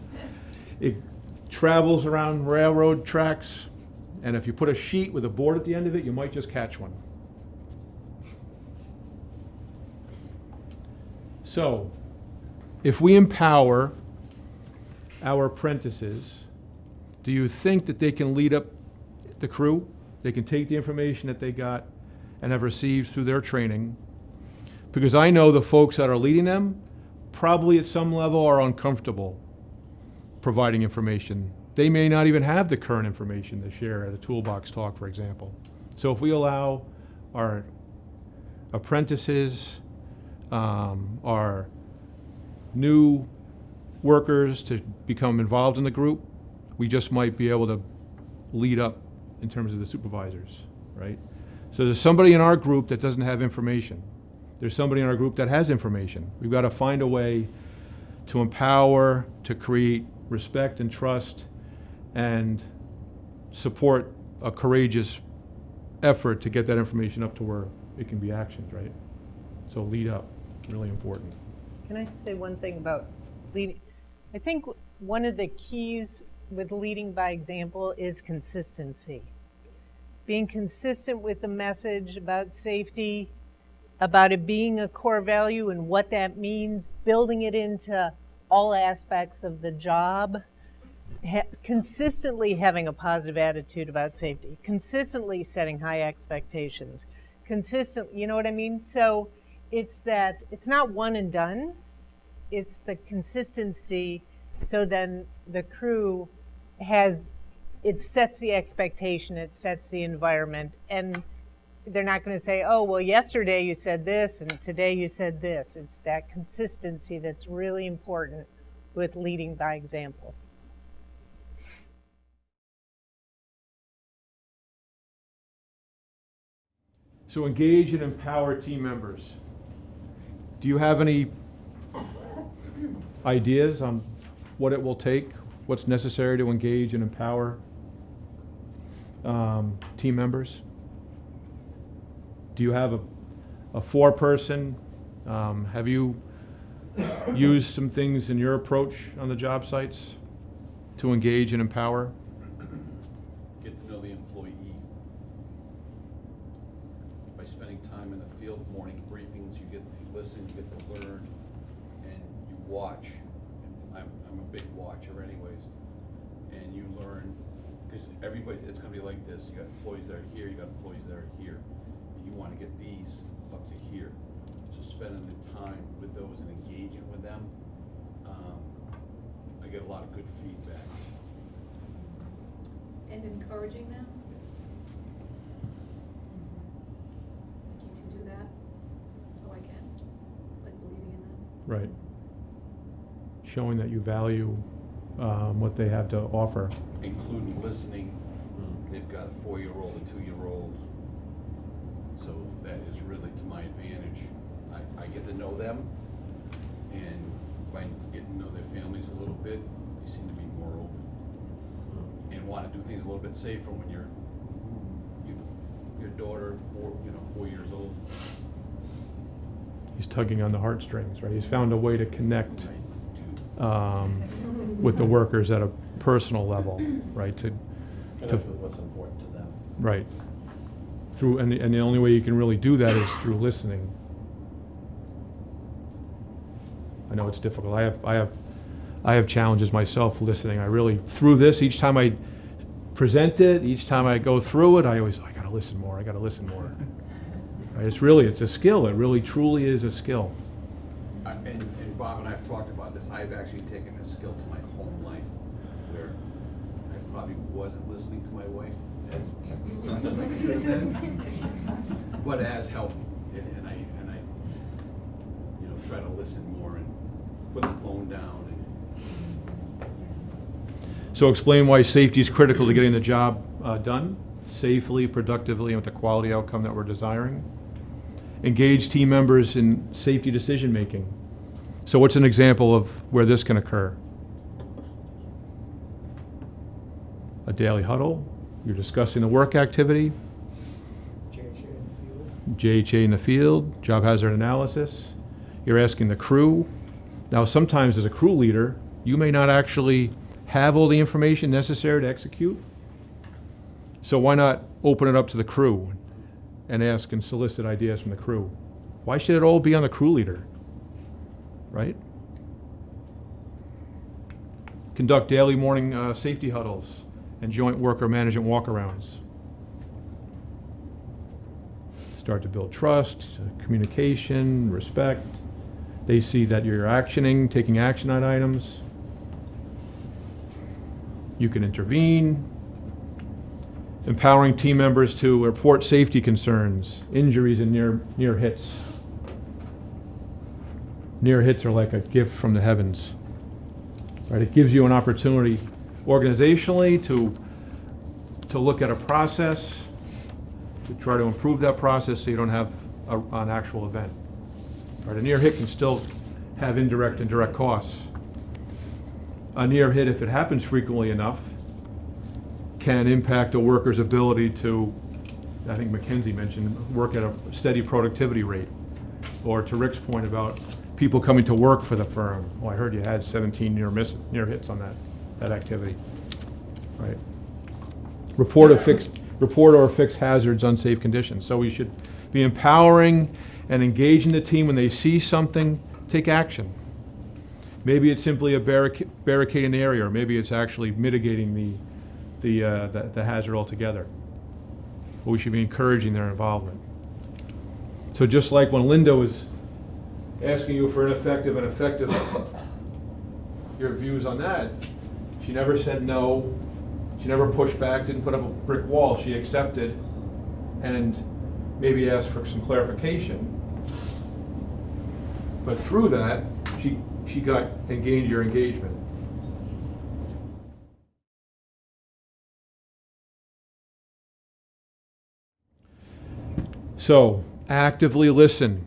F: It travels around railroad tracks, and if you put a sheet with a board at the end of it, you might just catch one. So, if we empower our apprentices, do you think that they can lead up the crew? They can take the information that they got and have received through their training? Because I know the folks that are leading them probably at some level are uncomfortable providing information. They may not even have the current information to share at a toolbox talk, for example. So if we allow our apprentices, our new workers to become involved in the group, we just might be able to lead up in terms of the supervisors, right? So there's somebody in our group that doesn't have information. There's somebody in our group that has information. We've got to find a way to empower, to create respect and trust, and support a courageous effort to get that information up to where it can be actioned, right? So lead up, really important.
B: Can I say one thing about leading? I think one of the keys with leading by example is consistency. Being consistent with the message about safety, about it being a core value and what that means, building it into all aspects of the job, consistently having a positive attitude about safety, consistently setting high expectations, you know what I mean? So it's not one and done, it's the consistency, so then the crew it sets the expectation, it sets the environment, and they're not going to say, oh, well, yesterday you said this and today you said this. It's that consistency that's really important with leading by example.
F: So engage and empower team members. Do you have any ideas on what it will take, what's necessary to engage and empower team members? Do you have a four-person? Have you used some things in your approach on the job sites to engage and empower?
J: Get to know the employee. By spending time in the field, morning briefings, you get to listen, you get to learn, and you watch. I'm a big watcher anyways, and you learn, because everybody, it's going to be like this. You got employees that are here, you got employees that are here. You want to get these up to here. So spending the time with those and engaging with them, I get a lot of good feedback.
M: And encouraging them. You can do that. Oh, I can. Like believing in them.
F: Right. Showing that you value what they have to offer.
J: Including listening. They've got a 4-year-old, a 2-year-old. So that is really to my advantage. I get to know them, and by getting to know their families a little bit, they seem to be more open and want to do things a little bit safer when your daughter, 4 years old.
F: He's tugging on the heartstrings, right? He's found a way to connect with the workers at a personal level, right? To
E: what's important to them.
F: Right. And the only way you can really do that is through listening. I know it's difficult. I have challenges myself listening. I really, through this, each time I present it, each time I go through it, I gotta listen more. Right? It's a skill. It really truly is a skill.
J: And Bob and I have talked about this. I've actually taken this skill to my home life, where I probably wasn't listening to my wife but it has helped me, and I try to listen more and put the phone down.
F: So explain why safety is critical to getting the job done safely, productively, and with the quality outcome that we're desiring. Engage team members in safety decision making. So what's an example of where this can occur? a daily huddle. You're discussing the work activity. JHA in the field, job hazard analysis. You're asking the crew. Now, sometimes as a crew leader, you may not actually have all the information necessary to execute. So why not open it up to the crew and ask and solicit ideas from the crew? Why should it all be on the crew leader, right? Conduct daily morning safety huddles and joint worker management walkarounds. Start to build trust, communication, respect. They see that you're actioning, taking action on items. You can intervene. Empowering team members to report safety concerns, injuries, and near hits. Near hits are like a gift from the heavens. Right? It gives you an opportunity organizationally to look at a process, to try to improve that process so you don't have an actual event. Right? A near hit can still have indirect and direct costs. A near hit, if it happens frequently enough, can impact a worker's ability to, I think Mackenzie mentioned, work at a steady productivity rate. Or to Rick's point about people coming to work for the firm. Well, I heard you had 17 near hits on that activity. Right? Report or fix hazards, unsafe conditions. So we should be empowering and engaging the team when they see something, take action. Maybe it's simply a barricading the area, or maybe it's actually mitigating the hazard altogether. But we should be encouraging their involvement. So just like when Linda was asking you for ineffective and effective, your views on that, she never said no, she never pushed back, didn't put up a brick wall. She accepted and maybe asked for some clarification. But through that, she got and gained your engagement. So, actively listen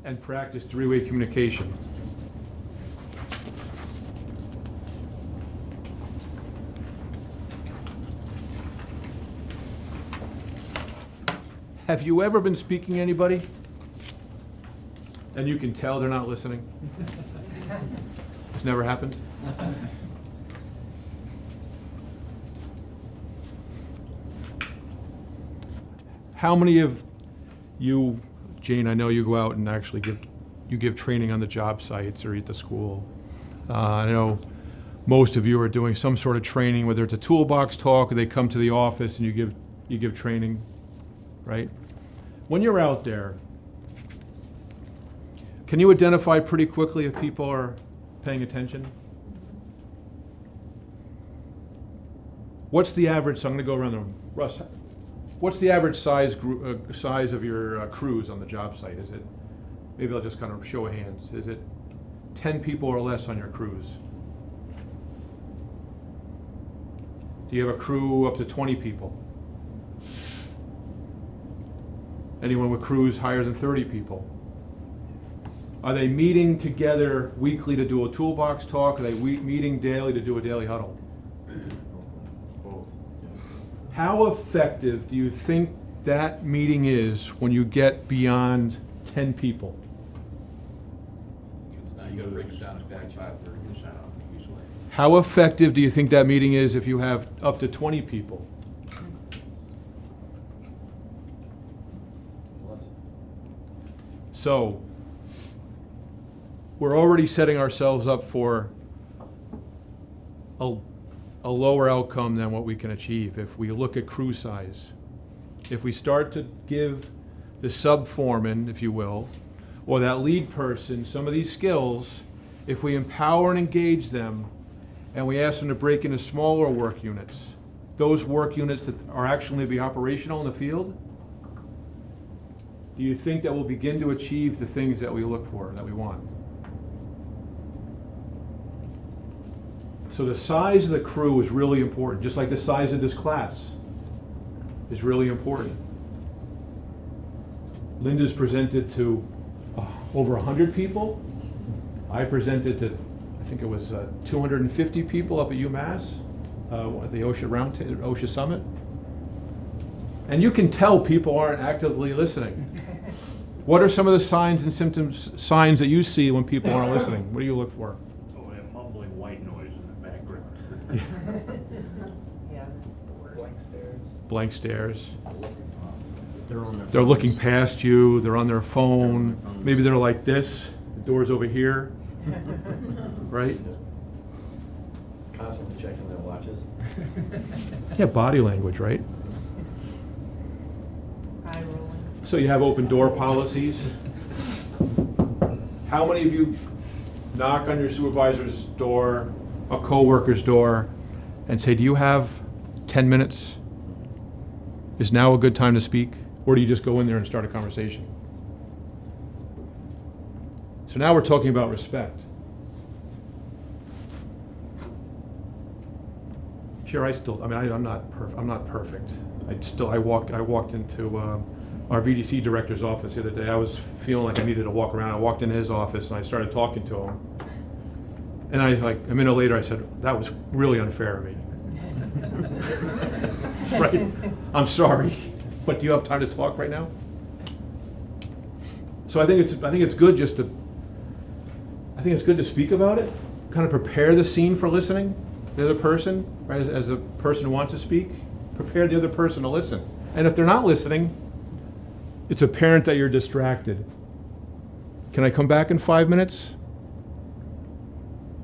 F: and practice three-way communication. Have you ever been speaking to anybody and you can tell they're not listening? It's never happened? How many of you, Jane, I know you go out and actually give training on the job sites or at the school. I know most of you are doing some sort of training, whether it's a toolbox talk or they come to the office and you give training, right? When you're out there, can you identify pretty quickly if people are paying attention? What's the average, so I'm going to go around the room. Russ, what's the average size of your crews on the job site? Is it, maybe I'll just kind of show of hands, is it 10 people or less on your crews? Do you have a crew up to 20 people? Anyone with crews higher than 30 people? Are they meeting together weekly to do a toolbox talk? Are they meeting daily to do a daily huddle?
C: Both.
F: How effective do you think that meeting is when you get beyond 10 people?
J: Now you gotta break it down to 25, 30% usually.
F: How effective do you think that meeting is if you have up to 20 people? So, we're already setting ourselves up for a lower outcome than what we can achieve if we look at crew size. If we start to give the sub-foreman, if you will, or that lead person some of these skills, if we empower and engage them, and we ask them to break into smaller work units, those work units that are actually going to be operational in the field, do you think that we'll begin to achieve the things that we look for, that we want? So the size of the crew is really important, just like the size of this class is really important. Linda's presented to over 100 people. I presented to, I think it was 250 people up at UMass the OSHA Summit. And you can tell people aren't actively listening. What are some of the signs and signs that you see when people aren't listening? What do you look for?
I: Oh, that mumbling white noise in the background.
B: Yeah, that's the worst.
F: Blank stares.
L: They're on their
F: They're looking
L: phones.
F: past you, they're on their phone,
L: phones.
F: maybe they're like this, the door's over here, right?
E: Constantly checking their watches.
F: Yeah, body language, right?
B: Eye rolling.
F: So you have open door policies. How many of you knock on your supervisor's door, a coworker's door, and say, do you have 10 minutes? Is now a good time to speak? Or do you just go in there and start a conversation? So now we're talking about respect. Sure, I'm not perfect. I walked into our VDC director's office the other day. I was feeling like I needed to walk around. I walked into his office and I started talking to him. And a minute later, I said, that was really unfair of me. Right? I'm sorry, but do you have time to talk right now? So I think it's good to speak about it, kind of prepare the scene for listening. The other person, right, as the person who wants to speak, prepare the other person to listen. And if they're not listening, it's apparent that you're distracted. Can I come back in 5 minutes?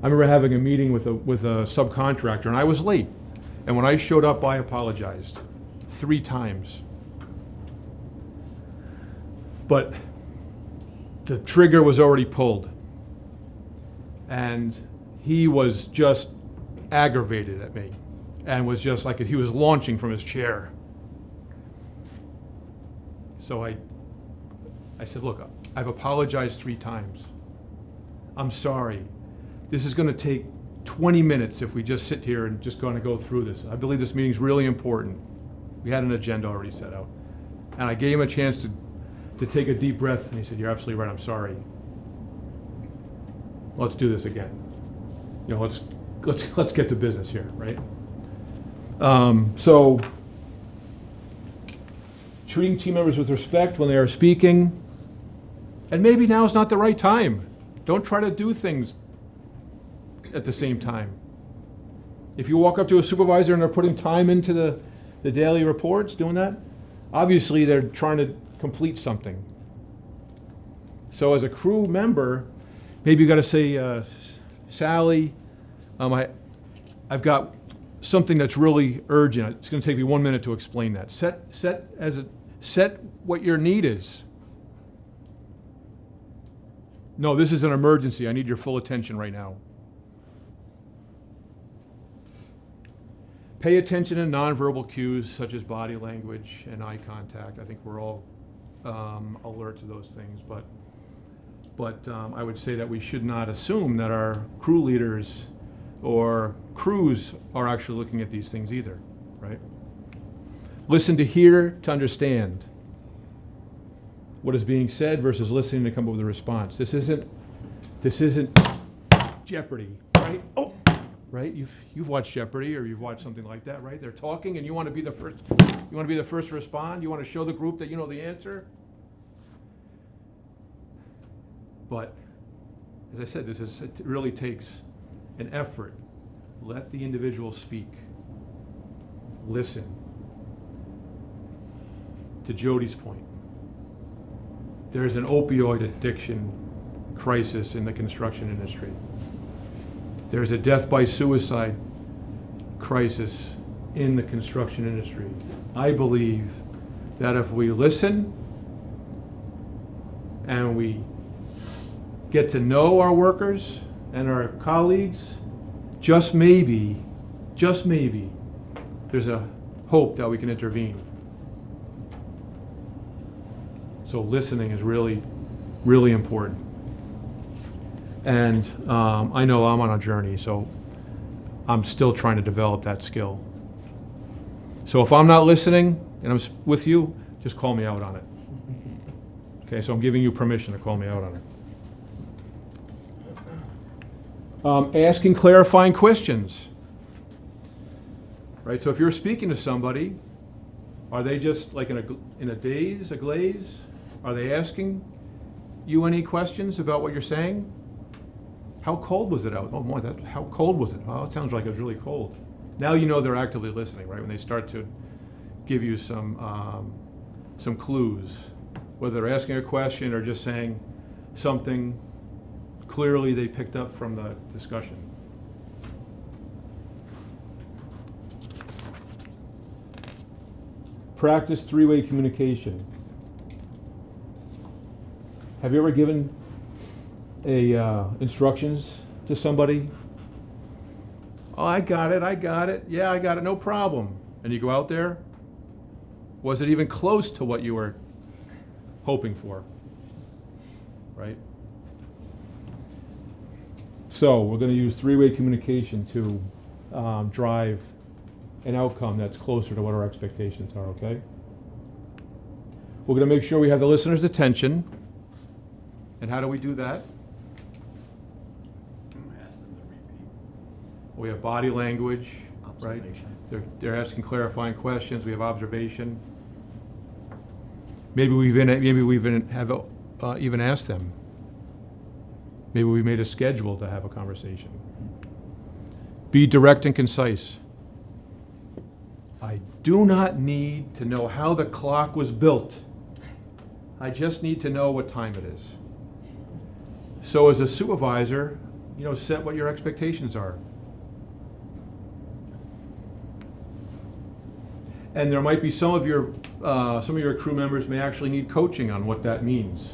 F: I remember having a meeting with a subcontractor, and I was late. And when I showed up, I apologized 3 times. But the trigger was already pulled. And he was just aggravated at me and was just like he was launching from his chair. So I said, look, I've apologized 3 times. I'm sorry. This is going to take 20 minutes if we just sit here and just going to go through this. I believe this meeting's really important. We had an agenda already set out. And I gave him a chance to take a deep breath, and he said, you're absolutely right, I'm sorry. Let's do this again. You know, let's get to business here, right? So treating team members with respect when they are speaking, and maybe now is not the right time. Don't try to do things at the same time. If you walk up to a supervisor and they're putting time into the daily reports, doing that, obviously they're trying to complete something. So as a crew member, maybe you got to say, Sally, I've got something that's really urgent. It's going to take me 1 minute to explain that. Set what your need is. No, this is an emergency. I need your full attention right now. Pay attention to nonverbal cues such as body language and eye contact. I think we're all alert to those things, but I would say that we should not assume that our crew leaders or crews are actually looking at these things either, right? Listen to hear, to understand what is being said versus listening to come up with a response. This isn't Jeopardy, right? Oh, right? You've watched Jeopardy or you've watched something like that, right? They're talking and you want to be the first. You want to be the first to respond. You want to show the group that you know the answer. But as I said, it really takes an effort. Let the individual speak. Listen. To Jody's point, there's an opioid addiction crisis in the construction industry. There's a death by suicide crisis in the construction industry. I believe that if we listen and we get to know our workers and our colleagues, just maybe, there's a hope that we can intervene. So listening is really, really important. And I know I'm on a journey, so I'm still trying to develop that skill. So if I'm not listening and I'm with you, just call me out on it. Okay, so I'm giving you permission to call me out on it. Asking clarifying questions. right? So if you're speaking to somebody, are they just like in a daze, a glaze? Are they asking you any questions about what you're saying? How cold was it out? Oh boy, how cold was it? Oh, it sounds like it was really cold. Now you know they're actively listening, right? When they start to give you some clues, whether they're asking a question or just saying something clearly they picked up from the discussion. Practice three-way communication. Have you ever given instructions to somebody? Oh, I got it. Yeah, I got it, no problem. And you go out there, was it even close to what you were hoping for? Right? So we're going to use three-way communication to drive an outcome that's closer to what our expectations are, okay? We're going to make sure we have the listener's attention. And how do we do that?
J: Ask them to repeat.
F: We have body language, right?
L: Observation.
F: They're asking clarifying questions. We have observation. Maybe we even have even asked them. Maybe we made a schedule to have a conversation. Be direct and concise. I do not need to know how the clock was built. I just need to know what time it is. So as a supervisor, set what your expectations are. And there might be some of your crew members may actually need coaching on what that means,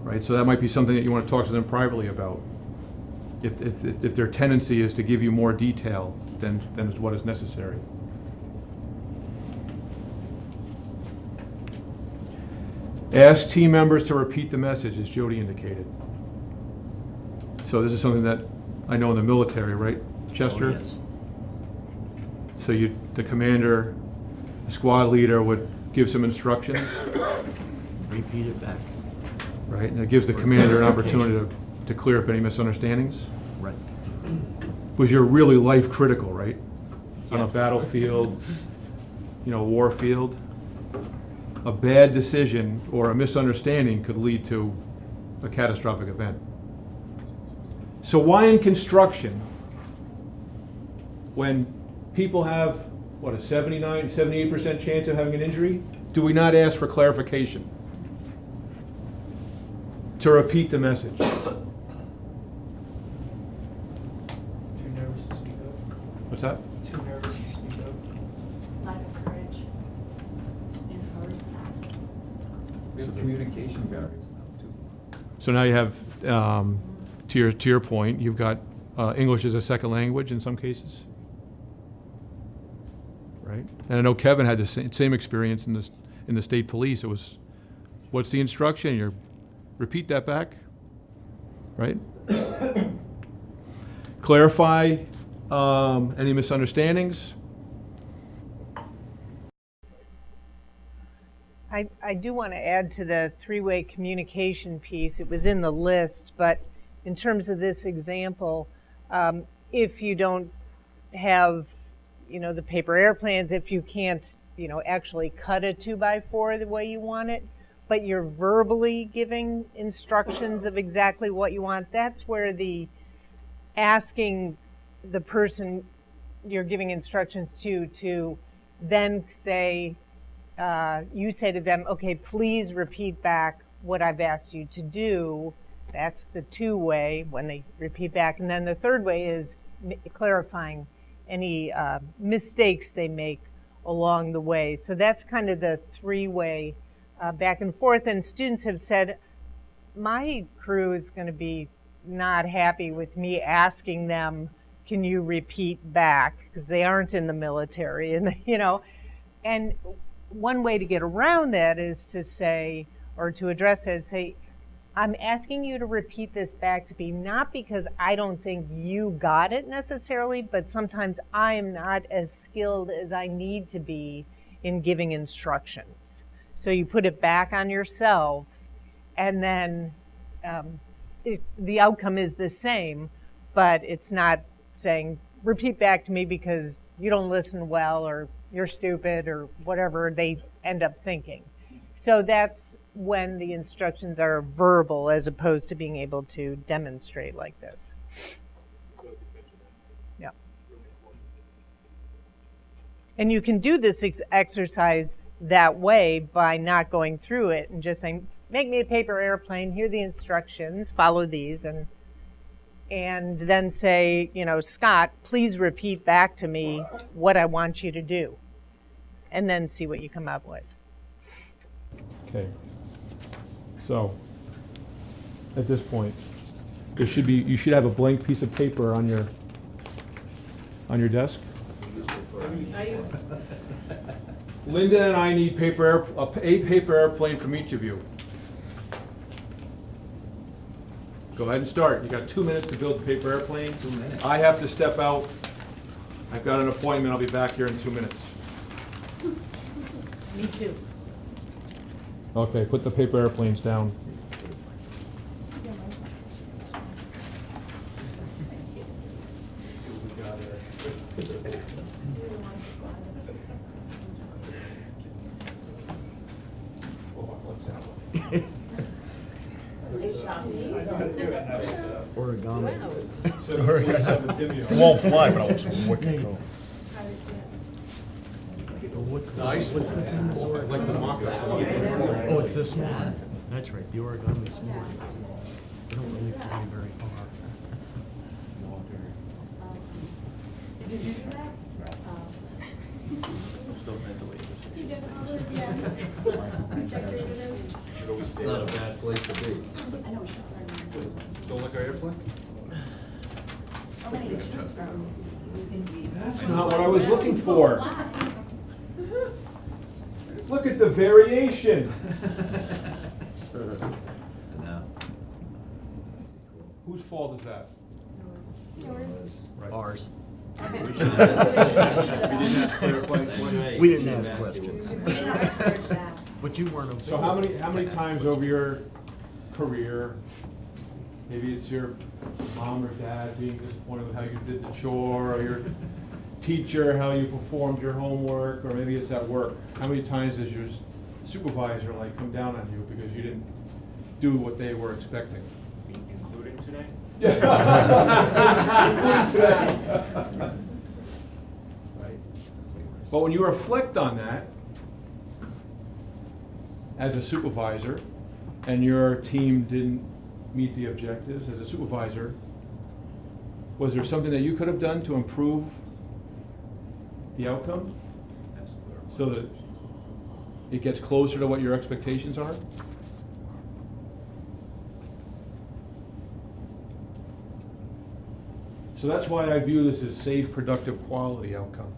F: right? So that might be something that you want to talk to them privately about. If their tendency is to give you more detail than is what is necessary. Ask team members to repeat the message, as Jody indicated. So this is something that I know in the military, right, Chester?
L: Oh, yes.
F: So the commander, the squad leader would give some instructions,
L: Repeat it back.
F: right? And it gives the commander an opportunity to clear up any misunderstandings.
L: Right.
F: Because you're really life critical, right? On a
L: Yes.
F: battlefield, war field. A bad decision or a misunderstanding could lead to a catastrophic event. So why in construction, when people have, a 78% chance of having an injury, do we not ask for clarification? To repeat the message.
C: Too nervous to speak up.
F: What's that?
C: Too nervous to speak up.
K: Lack of courage.
M: In a hurry.
C: We have communication barriers now too.
F: So now you have, to your point, you've got English as a second language in some cases, right? And I know Kevin had the same experience in the state police. It was, what's the instruction? You repeat that back, right? Clarify any misunderstandings.
B: I do want to add to the three-way communication piece. It was in the list, but in terms of this example, if you don't have, the paper airplanes, if you can't, actually cut a 2x4 the way you want it, but you're verbally giving instructions of exactly what you want, that's where the asking the person you're giving instructions to then say, you say to them, okay, please repeat back what I've asked you to do. That's the two-way when they repeat back. And then the third way is clarifying any mistakes they make along the way. So that's kind of the three-way back and forth. And students have said, my crew is going to be not happy with me asking them, can you repeat back? Because they aren't in the military, and and one way to get around that is to say, or to address it, say, I'm asking you to repeat this back to me, not because I don't think you got it necessarily, but sometimes I am not as skilled as I need to be in giving instructions. So you put it back on yourself, and then the outcome is the same, but it's not saying, repeat back to me because you don't listen well, or you're stupid, or whatever they end up thinking. So that's when the instructions are verbal as opposed to being able to demonstrate like this. Yeah. And you can do this exercise that way by not going through it and just saying, make me a paper airplane, here are the instructions, follow these, and then say, Scott, please repeat back to me what I want you to do, and then see what you come up with.
F: Okay. So, at this point, you should have a blank piece of paper on your desk. Linda and I need a paper airplane from each of you. Go ahead and start. You got 2 minutes to build the paper airplane.
C: 2 minutes.
F: I have to step out. I've got an appointment. I'll be back here in 2 minutes.
B: Me too.
F: Okay, put the paper airplanes down.
L: Origami.
N: It won't fly, but I'll just wicked cool.
L: What's this in?
F: Like the mock-up.
L: Oh, it's this one. That's right, the origami is small. They don't really fly very far.
K: Did you do that?
H: Still mentally.
M: You did all of it, yeah.
C: Not a bad place to be.
K: I know we should learn.
C: Don't like our airplane?
K: So many to choose from.
F: That's not what I was looking for. Look at the variation.
C: No.
F: Whose fault is that?
M: Yours.
L: Ours.
C: We didn't ask clarifying questions.
L: We didn't ask questions.
K: We didn't have the courage to ask.
L: But you weren't.
F: So how many times over your career, maybe it's your mom or dad being disappointed with how you did the chore, or your teacher, how you performed your homework, or maybe it's at work. How many times has your supervisor come down on you because you didn't do what they were expecting?
I: Including today?
F: Including today. Right. But when you reflect on that, as a supervisor, and your team didn't meet the objectives, as a supervisor, was there something that you could have done to improve the outcome so that it gets closer to what your expectations are? So that's why I view this as safe, productive, quality outcome.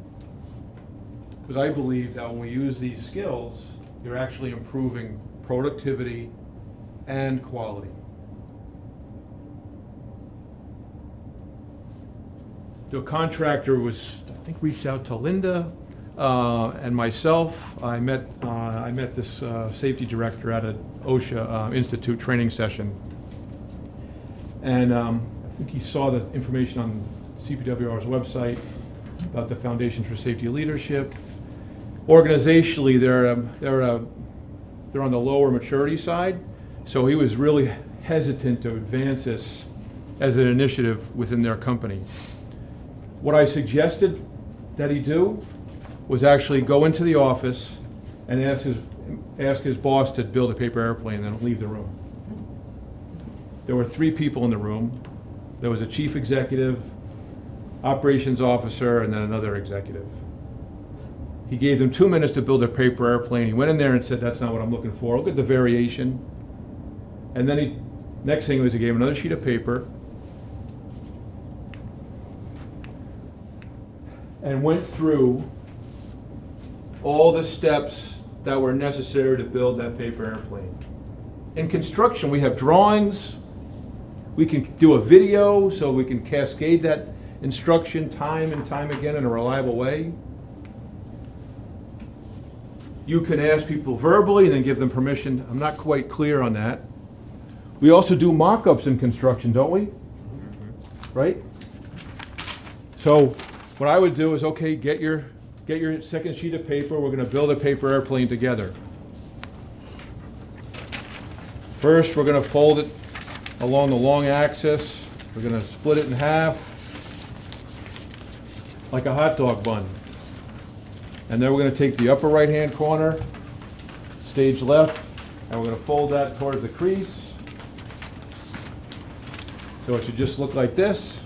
F: Because I believe that when we use these skills, you're actually improving productivity and quality. The contractor reached out to Linda and myself. I met this safety director at an OSHA Institute training session, and I think he saw the information on CPWR's website about the Foundations for Safety Leadership. Organizationally, they're on the lower maturity side, so he was really hesitant to advance this as an initiative within their company. What I suggested that he do was actually go into the office and ask his boss to build a paper airplane and then leave the room. There were 3 people in the room. There was a chief executive, operations officer, and then another executive. He gave them 2 minutes to build a paper airplane. He went in there and said, that's not what I'm looking for. Look at the variation. And then next thing was he gave another sheet of paper and went through all the steps that were necessary to build that paper airplane. In construction, we have drawings. We can do a video so we can cascade that instruction time and time again in a reliable way. You can ask people verbally and then give them permission. I'm not quite clear on that. We also do mock-ups in construction, don't we? Right? So what I would do is, okay, get your second sheet of paper. We're going to build a paper airplane together. First, we're going to fold it along the long axis. We're going to split it in half like a hot dog bun. And then we're going to take the upper right-hand corner, stage left, and we're going to fold that towards the crease. So it should just look like this.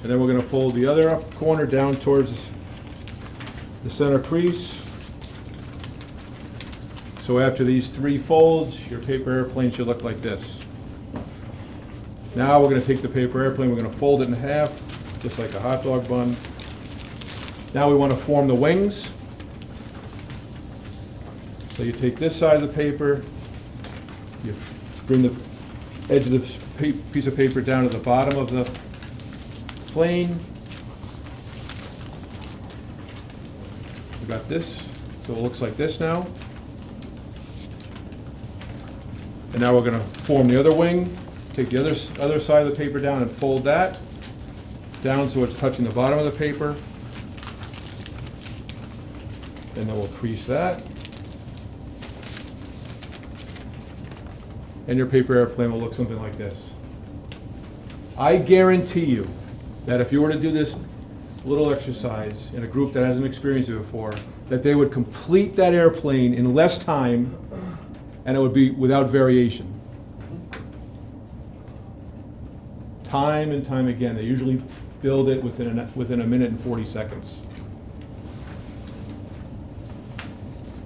F: And then we're going to fold the other up corner down towards the center crease. So after these 3 folds, your paper airplane should look like this. Now we're going to take the paper airplane, we're going to fold it in half, just like a hot dog bun. Now we want to form the wings. So you take this side of the paper, you bring the edge of the piece of paper down to the bottom of the plane. We got this, so it looks like this now. And now we're going to form the other wing. Take the other side of the paper down and fold that down so it's touching the bottom of the paper. And then we'll crease that. And your paper airplane will look something like this. I guarantee you that if you were to do this little exercise in a group that hasn't experienced it before, that they would complete that airplane in less time and it would be without variation. Time and time again. They usually build it within a minute and 40 seconds.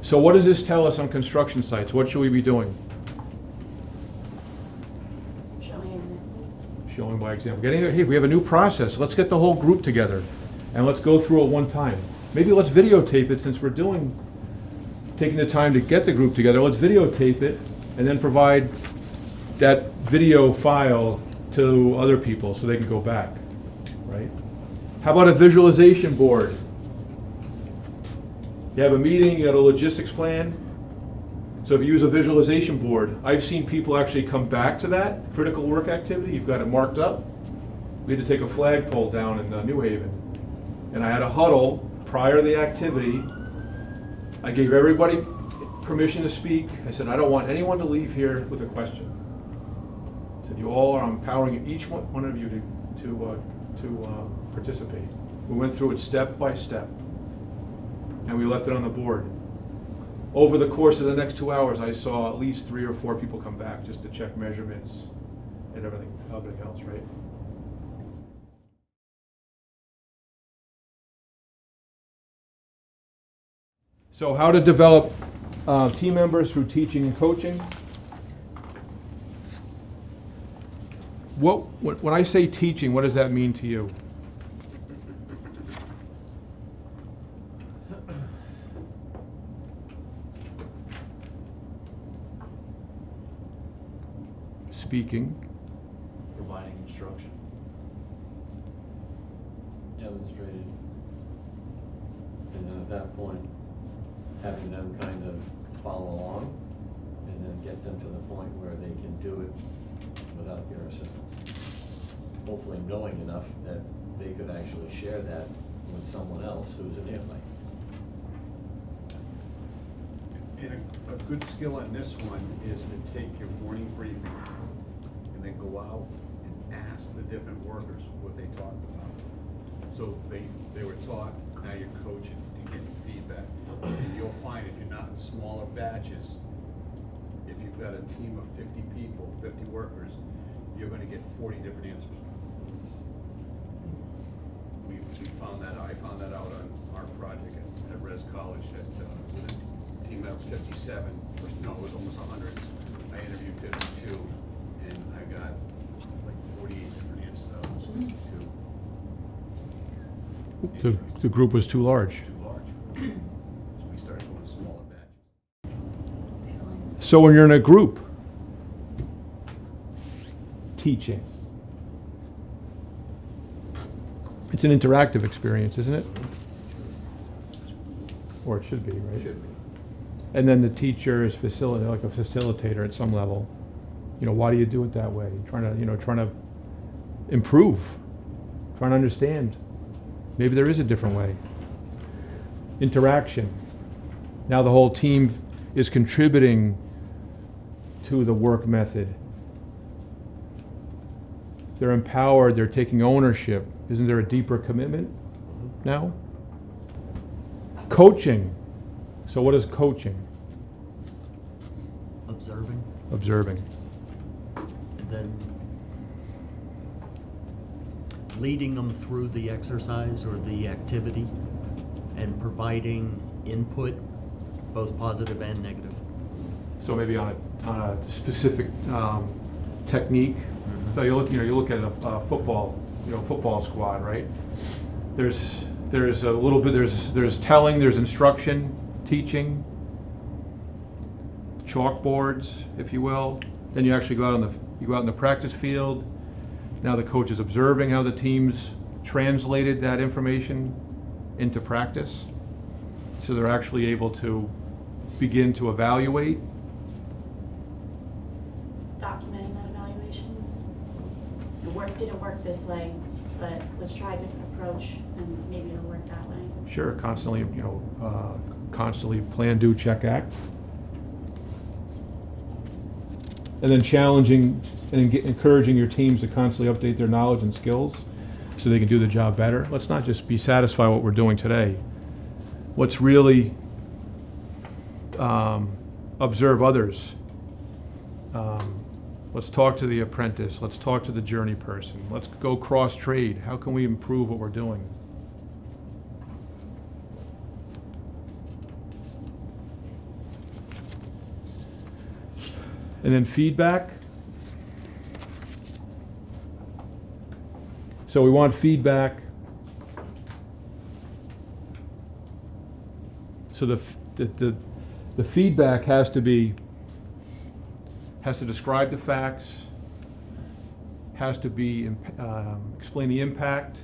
F: So what does this tell us on construction sites? What should we be doing?
K: Showing examples.
F: Showing by example. Hey, we have a new process. Let's get the whole group together and let's go through it one time. Maybe let's videotape it since we're taking the time to get the group together. Let's videotape it and then provide that video file to other people so they can go back, right? How about a visualization board? You have a meeting, you got a logistics plan. So if you use a visualization board, I've seen people actually come back to that critical work activity. You've got it marked up. We had to take a flagpole down in New Haven. And I had a huddle prior to the activity. I gave everybody permission to speak. I said, I don't want anyone to leave here with a question. I said, you all are empowering each one of you to participate. We went through it step by step. And we left it on the board. Over the course of the next 2 hours, I saw at least 3 or 4 people come back just to check measurements and everything else, right? So how to develop team members through teaching and coaching. When I say teaching, what does that mean to you? Speaking.
G: Providing instruction.
E: Demonstrated. And then at that point, having them kind of follow along and then get them to the point where they can do it without your assistance. Hopefully knowing enough that they could actually share that with someone else who's a neophyte.
J: And a good skill on this one is to take your morning briefing and then go out and ask the different workers what they talked about. So they were taught, now you're coaching and getting feedback. And you'll find if you're not in smaller batches, if you've got a team of 50 people, 50 workers, you're gonna get 40 different answers. We found that, I found that out on our project at Res College that with a team that was 57, no, it was almost 100. I interviewed 52 and I got like 48 different answers out of those 52.
F: The group was too large.
J: Too large. So we started going smaller batches.
F: So when you're in a group, teaching, it's an interactive experience, isn't it? Or it should be, right?
J: Should be.
F: And then the teacher is like a facilitator at some level. You know, why do you do it that way? Trying to improve. trying to understand. Maybe there is a different way. Interaction. Now the whole team is contributing to the work method. They're empowered, they're taking ownership. Isn't there a deeper commitment now? Coaching. So what is coaching?
L: Observing.
F: Observing.
L: And then leading them through the exercise or the activity and providing input, both positive and negative.
F: So maybe on a specific technique. So you look at a football squad, right? There's a little bit, there's telling, there's instruction, teaching, chalkboards, if you will. Then you actually go out in the practice field. Now the coach is observing how the teams translated that information into practice. So they're actually able to begin to evaluate.
K: Documenting that evaluation. Didn't work this way, but let's try a different approach and maybe it'll work that way.
F: Sure, constantly plan, do, check, act. And then challenging and encouraging your teams to constantly update their knowledge and skills so they can do the job better. Let's not just be satisfied with what we're doing today. Let's really observe others. Let's talk to the apprentice. Let's talk to the journey person. Let's go cross-trade. How can we improve what we're doing? And then feedback. So we want feedback. So the feedback has to describe the facts, has to be explain the impact.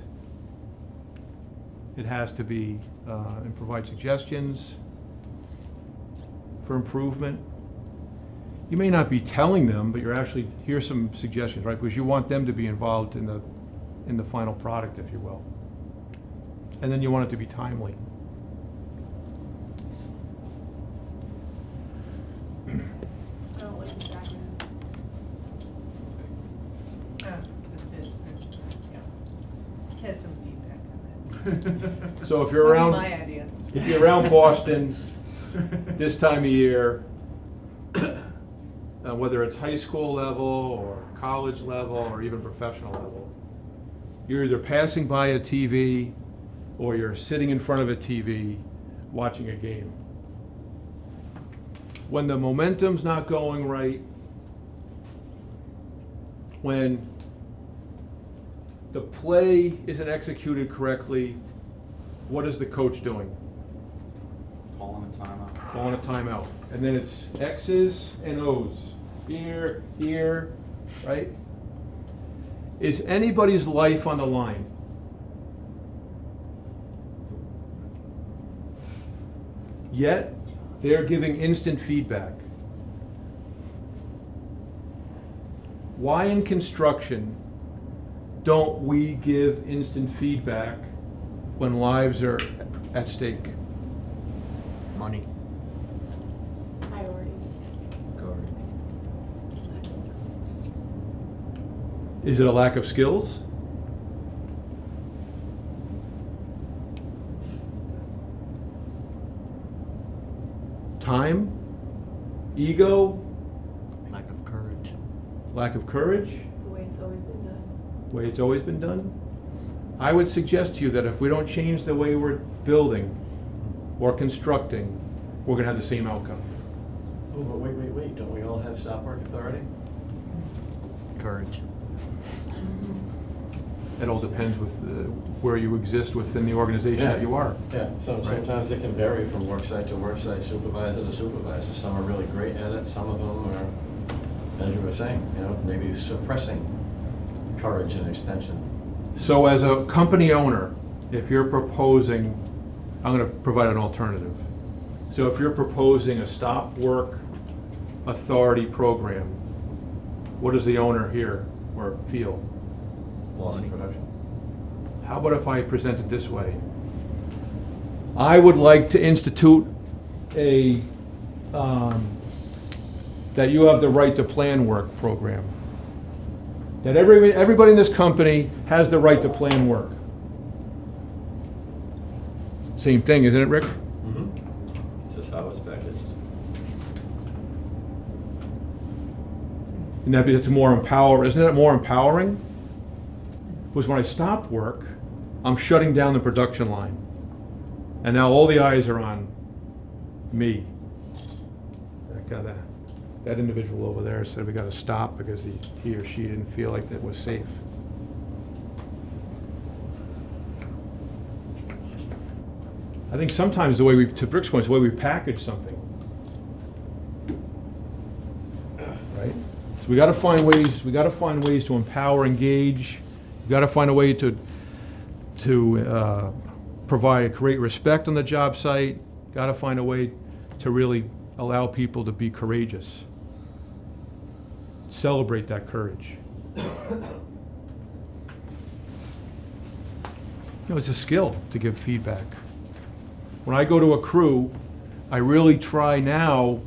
F: It has to be and provide suggestions for improvement. You may not be telling them, but you're actually, here's some suggestions, right? Because you want them to be involved in the final product, if you will. And then you want it to be timely.
M: I don't like this acronym.
B: Had some feedback on that.
F: So if you're
B: Wasn't
F: around,
B: my idea.
F: if you're around Boston this time of year, whether it's high school level or college level or even professional level, you're either passing by a TV or you're sitting in front of a TV watching a game. When the momentum's not going right, when the play isn't executed correctly, what is the coach doing?
C: Calling a timeout.
F: Calling a timeout. And then it's X's and O's. Here, here, right? Is anybody's life on the line? Yet, they're giving instant feedback. Why in construction don't we give instant feedback when lives are at stake?
L: Money.
K: Priorities.
F: Is it a lack of skills? Time? Ego?
L: Lack of courage.
F: Lack of courage?
M: The way it's always been done.
F: Way it's always been done? I would suggest to you that if we don't change the way we're building or constructing, we're going to have the same outcome.
E: Oh, but wait, don't we all have stop work authority?
L: Courage.
F: It all depends with where you exist within the organization that you are.
E: Yeah, so
F: Right.
E: sometimes it can vary from work site to work site, supervisor to supervisor. Some are really great at it, some of them are, as you were saying, maybe suppressing courage and extension.
F: So as a company owner, if you're proposing, I'm going to provide an alternative. So if you're proposing a stop work authority program, what does the owner hear or feel?
E: Loss of production.
F: How about if I present it this way? I would like to institute a, that you have the right to plan work program. That everybody in this company has the right to plan work. Same thing, isn't it, Rick?
H: Mm-hmm. Just how it's packaged.
F: And that's more empowering, isn't it more empowering? Because when I stop work, I'm shutting down the production line. And now all the eyes are on me. That individual over there said we got to stop because he or she didn't feel like it was safe. I think sometimes to Brick's point, the way we package something, right? So we got to find ways. We got to find ways to empower, engage. We got to find a way to create respect on the job site. Got to find a way to really allow people to be courageous. Celebrate that courage. It's a skill to give feedback. When I go to a crew, I really try now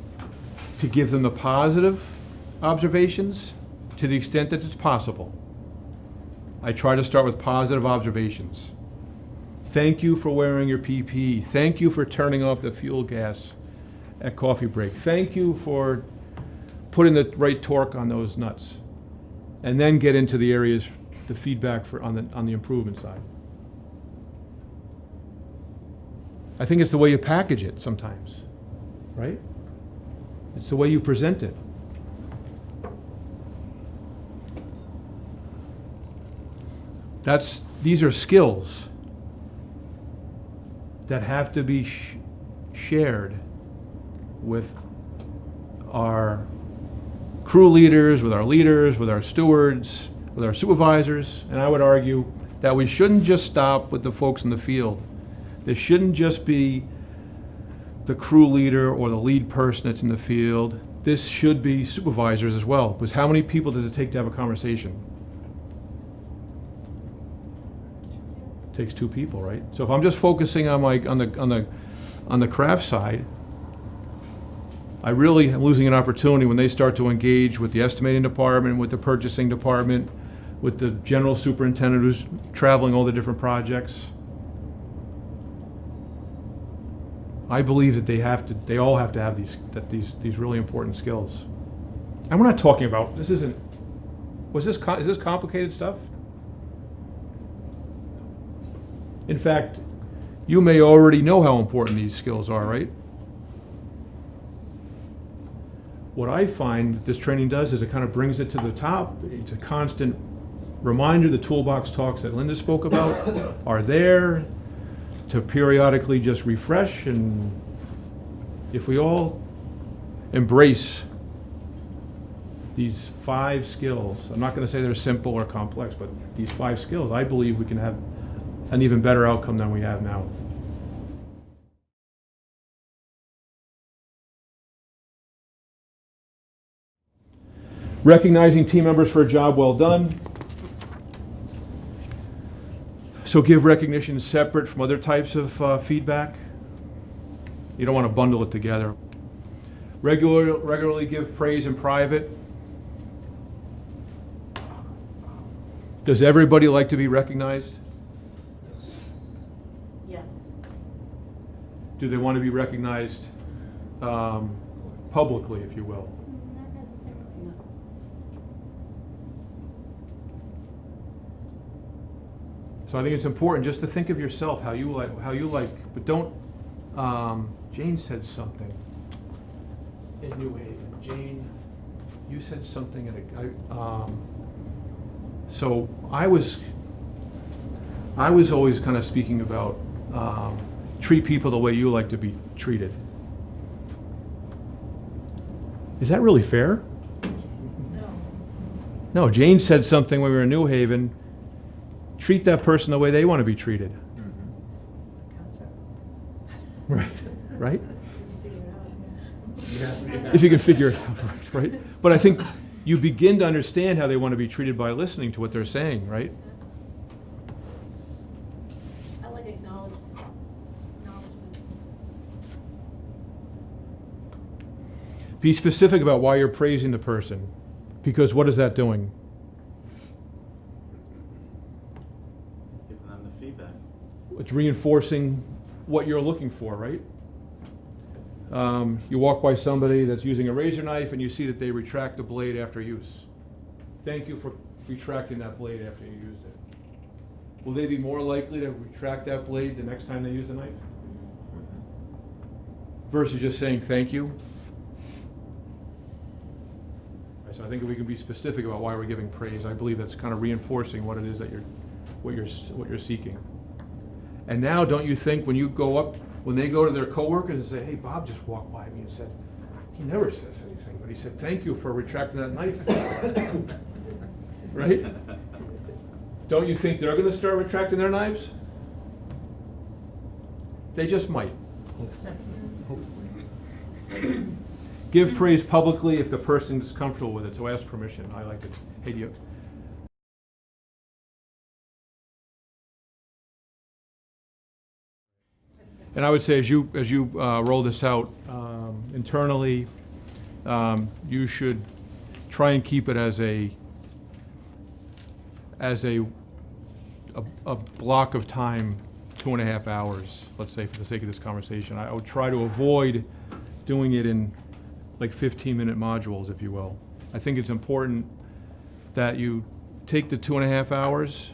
F: to give them the positive observations to the extent that it's possible. I try to start with positive observations. Thank you for wearing your PPE. Thank you for turning off the fuel gas at coffee break. Thank you for putting the right torque on those nuts. And then get into the areas, the feedback on the improvement side. I think it's the way you package it sometimes, right? It's the way you present it. These are skills that have to be shared with our crew leaders, with our stewards, with our supervisors, and I would argue that we shouldn't just stop with the folks in the field. There shouldn't just be the crew leader or the lead person that's in the field. This should be supervisors as well, because how many people does it take to have a conversation? It takes two people, right? So if I'm just focusing on the craft side, I really am losing an opportunity when they start to engage with the estimating department, with the purchasing department, with the general superintendent who's traveling all the different projects. I believe that they all have to have these really important skills. And we're not talking about, is this complicated stuff? In fact, you may already know how important these skills are, right? What I find this training does is it kind of brings it to the top. It's a constant reminder. The toolbox talks that Linda spoke about are there to periodically just refresh, and if we all embrace these 5 skills, I'm not going to say they're simple or complex, but these 5 skills, I believe we can have an even better outcome than we have now. Recognizing team members for a job well done. So give recognition separate from other types of feedback. You don't want to bundle it together. Regularly give praise in private. Does everybody like to be recognized?
K: Yes.
F: Do they want to be recognized publicly, if you will?
K: Not necessarily. No.
F: So I think it's important just to think of yourself how you like, but don't. Jane said something in New Haven. Jane, you said something so I was always kind of speaking about treat people the way you like to be treated. Is that really fair? No, Jane said something when we were in New Haven. Treat that person the way they want to be treated. Right? If you can figure it out, right? But I think you begin to understand how they want to be treated by listening to what they're saying, right? Be specific about why you're praising the person, because what is that doing?
G: Giving them the feedback.
F: It's reinforcing what you're looking for, right? You walk by somebody that's using a razor knife and you see that they retract the blade after use. Thank you for retracting that blade after you used it. Will they be more likely to retract that blade the next time they use the knife? Versus just saying thank you. Right, so I think if we can be specific about why we're giving praise, I believe that's kind of reinforcing what it is that what you're seeking. And now, don't you think when you go up, when they go to their coworkers and say, "Hey, Bob just walked by me and said," he never says anything, but he said, "Thank you for retracting that knife." Right? Don't you think they're going to start retracting their knives? They just might. Give praise publicly if the person is comfortable with it, so ask permission. I like it. Hey, do you? And I would say, as you roll this out internally, you should try and keep it as a block of time, 2.5 hours, let's say, for the sake of this conversation. I would try to avoid doing it in like 15-minute modules, if you will. I think it's important that you take the 2.5 hours,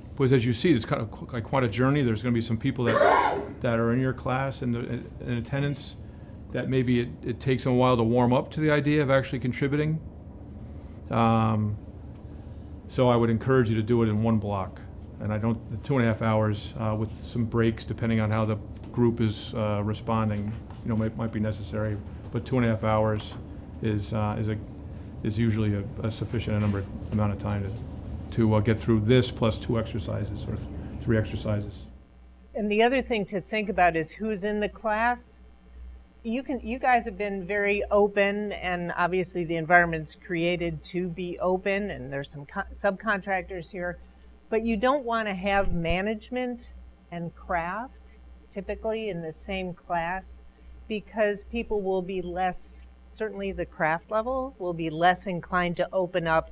F: because as you see, it's kind of like quite a journey. There's going to be some people that are in your class and in attendance that maybe it takes them a while to warm up to the idea of actually contributing. So I would encourage you to do it in one block. And the 2.5 hours with some breaks depending on how the group is responding, might be necessary. But 2.5 hours is usually a sufficient amount of time to get through this plus 2 exercises or 3 exercises.
B: And the other thing to think about is who's in the class. You guys have been very open, and obviously the environment's created to be open, and there's some subcontractors here, but you don't want to have management and craft typically in the same class, because people will be less, certainly the craft level, will be less inclined to open up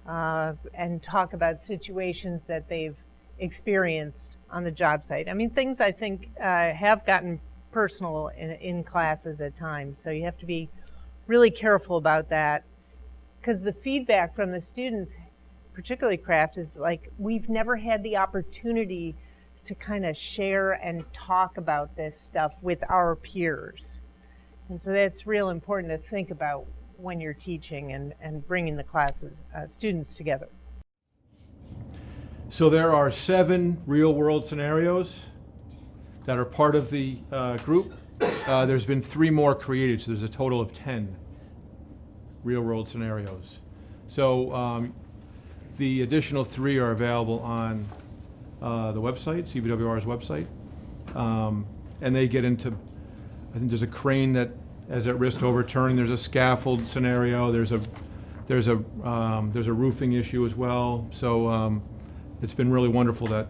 B: and talk about situations that they've experienced on the job site. I mean, things I think have gotten personal in classes at times, so you have to be really careful about that, because the feedback from the students, particularly craft, is like, we've never had the opportunity to kind of share and talk about this stuff with our peers. And so that's real important to think about when you're teaching and bringing the classes, students together.
F: So there are 7 real-world scenarios that are part of the group. There's been 3 more created, so there's a total of 10 real-world scenarios. So the additional 3 are available on the website, CBWR's website, and they get into, I think there's a crane that is at risk of overturning. There's a scaffold scenario. There's a roofing issue as well. So it's been really wonderful that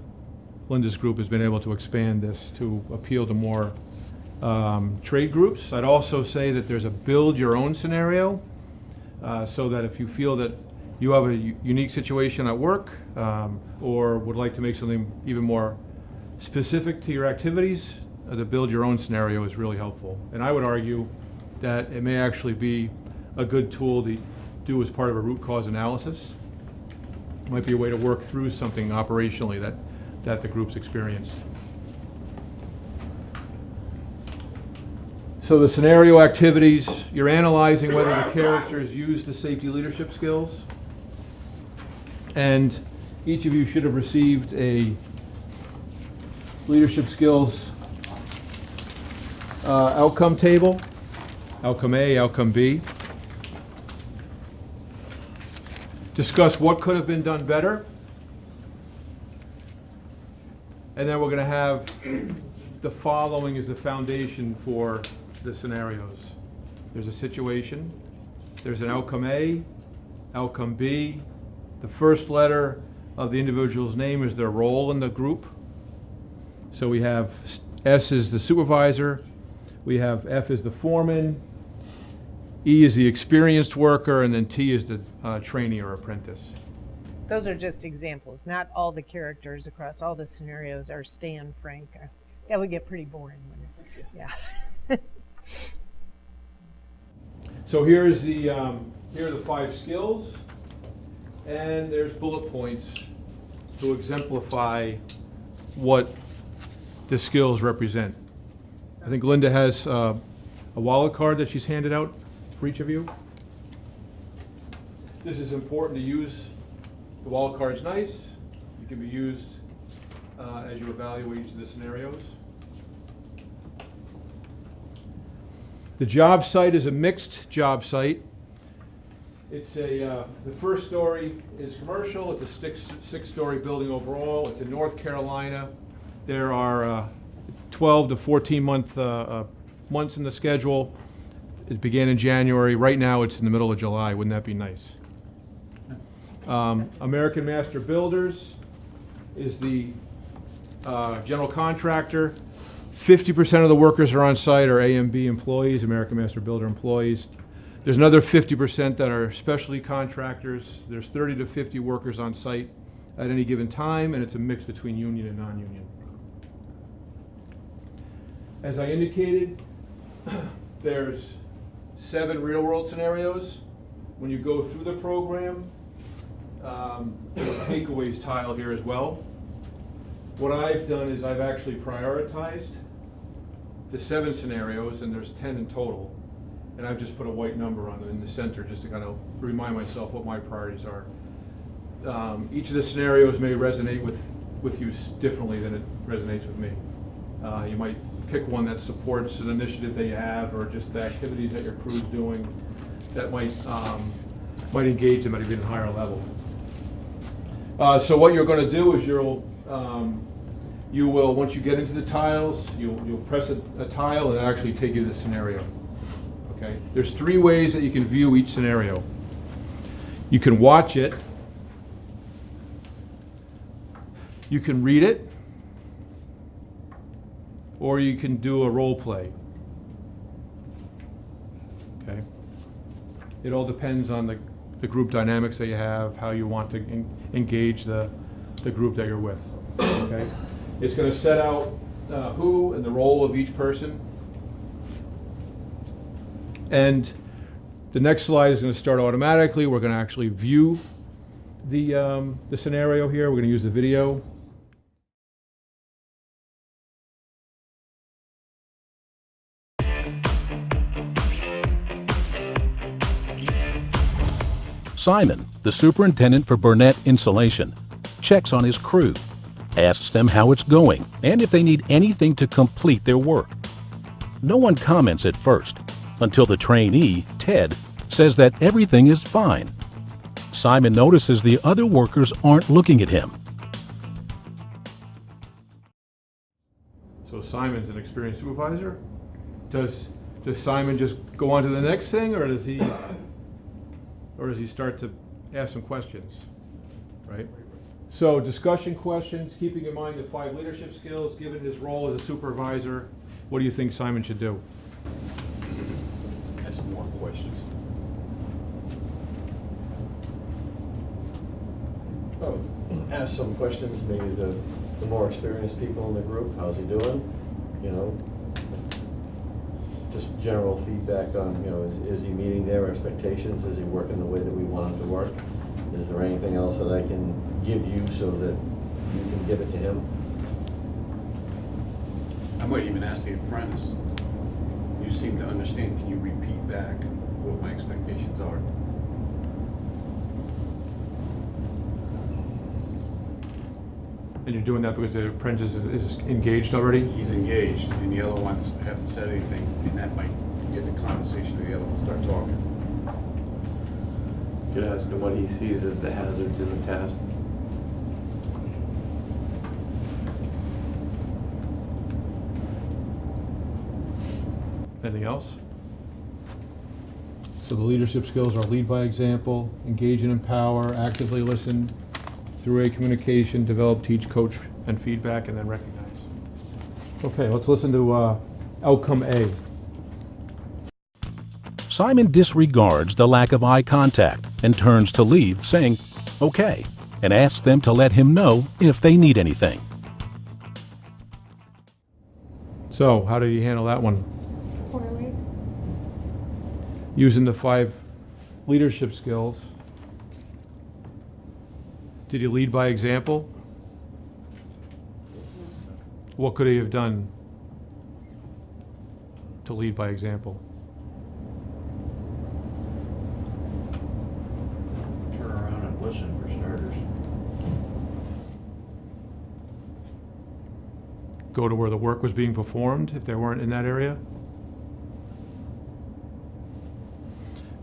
F: Linda's group has been able to expand this to appeal to more trade groups. I'd also say that there's a build your own scenario, so that if you feel that you have a unique situation at work or would like to make something even more specific to your activities, the build your own scenario is really helpful. And I would argue that it may actually be a good tool to do as part of a root cause analysis. It might be a way to work through something operationally that the group's experienced. So the scenario activities, you're analyzing whether the characters use the safety leadership skills. And each of you should have received a leadership skills outcome table, outcome A, outcome B. Discuss what could have been done better. And then we're going to have the following as the foundation for the scenarios. There's a situation, there's an outcome A, outcome B. The first letter of the individual's name is their role in the group. So we have S is the supervisor, we have F is the foreman, E is the experienced worker, and then T is the trainee or apprentice.
B: Those are just examples. Not all the characters across all the scenarios are Stan, Frank. That would get pretty boring. Yeah.
F: So here are the 5 skills, and there's bullet points to exemplify what the skills represent. I think Linda has a wallet card that she's handed out for each of you. This is important to use. The wallet card's nice. It can be used as you evaluate each of the scenarios. The job site is a mixed job site. It's the first story is commercial. It's a 6-story building overall. It's in North Carolina. There are 12 to 14 months in the schedule. It began in January. Right now it's in the middle of July. Wouldn't that be nice? American Master Builders is the general contractor. 50% of the workers are on site are AMB employees, American Master Builder employees. There's another 50% that are specialty contractors. There's 30 to 50 workers on site at any given time, and it's a mix between union and non-union. As I indicated, there's 7 real-world scenarios. When you go through the program, there's a takeaways tile here as well. What I've done is I've actually prioritized the 7 scenarios, and there's 10 in total, and I've just put a white number on them in the center just to kind of remind myself what my priorities are. Each of the scenarios may resonate with you differently than it resonates with me. You might pick one that supports an initiative that you have, or just the activities that your crew's doing that might engage them at an even higher level. So what you're going to do is you will, once you get into the tiles, you'll press a tile and it'll actually take you to the scenario. Okay? There's 3 ways that you can view each scenario. You can watch it, you can read it, or you can do a role play. Okay? It all depends on the group dynamics that you have, how you want to engage the group that you're with. Okay? It's going to set out who and the role of each person. And the next slide is going to start automatically. We're going to actually view the scenario here. We're going to use the video.
O: Simon, the superintendent for Burnett Insulation, checks on his crew, asks them how it's going and if they need anything to complete their work. No one comments at first, until the trainee, Ted, says that everything is fine. Simon notices the other workers aren't looking at him.
F: So Simon's an experienced supervisor. Does Simon just go on to the next thing, or does he start to ask some questions, right? So discussion questions, keeping in mind the 5 leadership skills, given his role as a supervisor, what do you think Simon should do?
J: Ask more questions.
E: Oh, ask some questions, maybe the more experienced people in the group. How's he doing? You know, just general feedback on, you know, is he meeting their expectations? Is he working the way that we want him to work? Is there anything else that I can give you so that you can give it to him?
J: I might even ask the apprentice. You seem to understand. Can you repeat back what my expectations are?
F: And you're doing that because the apprentice is engaged already?
J: He's engaged, and the other ones haven't said anything, and that might get the conversation to the other ones start talking.
H: You could ask him what he sees as the hazards in the task.
F: Anything else? So the leadership skills are lead by example, engage and empower, actively listen, through-way communication, develop, teach, coach, and feedback, and then recognize. Okay, let's listen to outcome A.
O: Simon disregards the lack of eye contact and turns to leave, saying, "Okay," and asks them to let him know if they need anything.
F: So, how did you handle that one?
D: Poorly.
F: Using the 5 leadership skills. Did you lead by example? What could he have done to lead by example?
I: Turn around and listen for starters.
F: Go to where the work was being performed if they weren't in that area?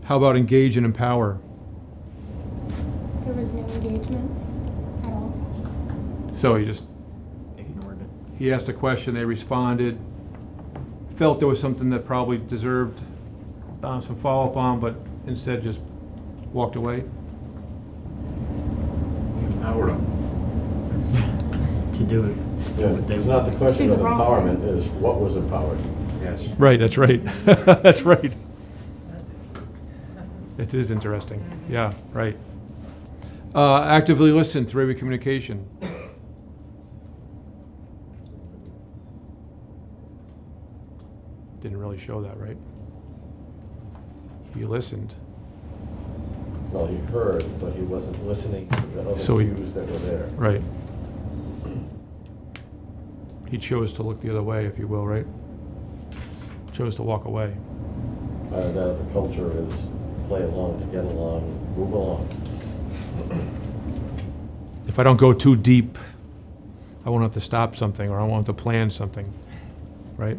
F: How about engage and empower?
D: There was no engagement at all.
F: So he just,
L: Ignored it.
F: he asked a question, they responded, felt there was something that probably deserved some follow-up on, but instead just walked away?
I: Empowered them.
L: To do it.
E: Yeah, it's not the question of empowerment, is what was empowered.
I: Yes.
F: Right, that's right. That's right. It is interesting. Yeah, right. Actively listen, 3-way communication. Didn't really show that, right? He listened.
E: Well, he heard, but he wasn't listening to the other
F: So he-
E: cues that were there.
F: Right. He chose to look the other way, if you will, right? Chose to walk away.
E: That the culture is play along to get along, move along.
F: If I don't go too deep, I won't have to stop something, or I won't have to plan something, right?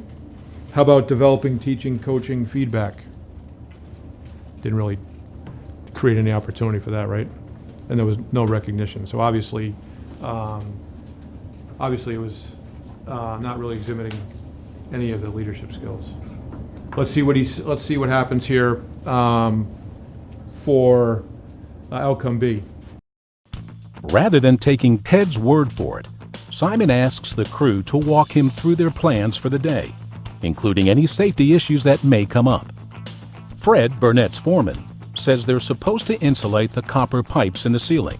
F: How about developing, teaching, coaching, feedback? Didn't really create any opportunity for that, right? And there was no recognition. So obviously it was not really exhibiting any of the leadership skills. Let's see what happens here for outcome B.
O: Rather than taking Ted's word for it, Simon asks the crew to walk him through their plans for the day, including any safety issues that may come up. Fred, Burnett's foreman, says they're supposed to insulate the copper pipes in the ceiling.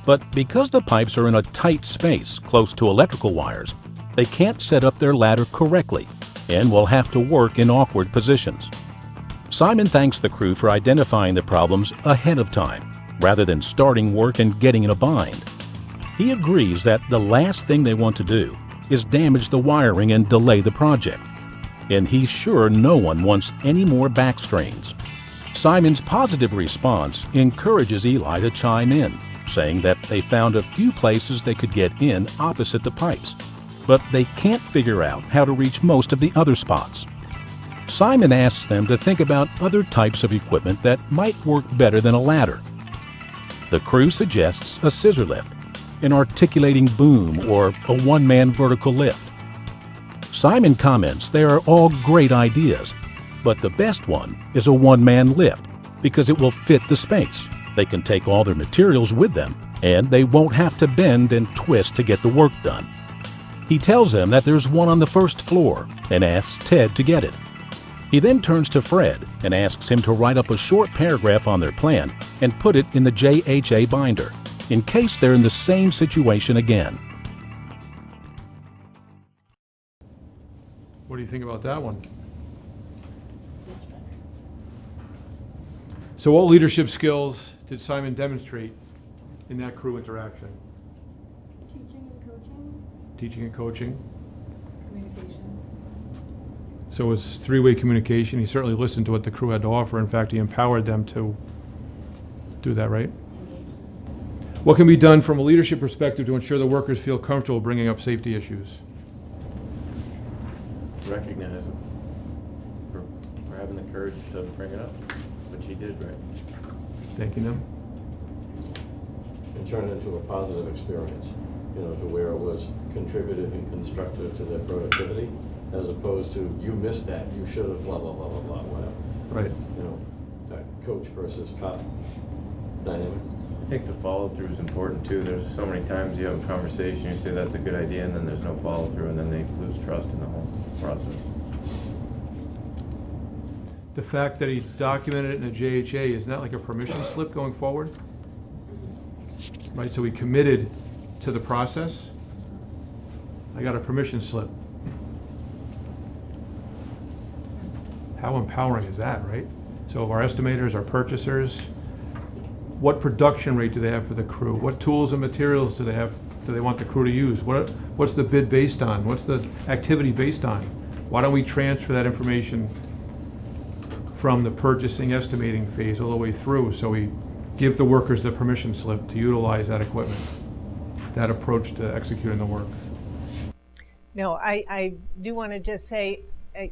O: But because the pipes are in a tight space close to electrical wires, they can't set up their ladder correctly and will have to work in awkward positions. Simon thanks the crew for identifying the problems ahead of time, rather than starting work and getting in a bind. He agrees that the last thing they want to do is damage the wiring and delay the project, and he's sure no one wants any more back strains. Simon's positive response encourages Eli to chime in, saying that they found a few places they could get in opposite the pipes, but they can't figure out how to reach most of the other spots. Simon asks them to think about other types of equipment that might work better than a ladder. The crew suggests a scissor lift, an articulating boom, or a one-man vertical lift. Simon comments they are all great ideas, but the best one is a one-man lift because it will fit the space. They can take all their materials with them, and they won't have to bend and twist to get the work done. He tells them that there's one on the first floor and asks Ted to get it. He then turns to Fred and asks him to write up a short paragraph on their plan and put it in the JHA binder, in case they're in the same situation again.
F: What do you think about that one? So what leadership skills did Simon demonstrate in that crew interaction?
D: Teaching and coaching.
F: Teaching and coaching.
M: Communication.
F: So it was 3-way communication. He certainly listened to what the crew had to offer. In fact, he empowered them to do that, right? What can be done from a leadership perspective to ensure the workers feel comfortable bringing up safety issues?
H: Recognize them for having the courage to bring it up, which he did, right?
F: Thanking them.
E: And turn it into a positive experience, to where it was contributive and constructive to their productivity, as opposed to, you missed that, you should have, blah, blah, blah, blah, blah, whatever.
F: Right.
E: That coach versus cop dynamic.
H: I think the follow-through is important too. There's so many times you have a conversation, you say that's a good idea, and then there's no follow-through, and then they lose trust in the whole process.
F: the fact that he documented it in a JHA, isn't that like a permission slip going forward? Right, so he committed to the process. I got a permission slip. How empowering is that, right? So our estimators, our purchasers, what production rate do they have for the crew? What tools and materials do they have, do they want the crew to use? What's the bid based on? What's the activity based on? Why don't we transfer that information from the purchasing estimating phase all the way through, so we give the workers the permission slip to utilize that equipment, that approach to executing the work.
B: No, I do want to just say,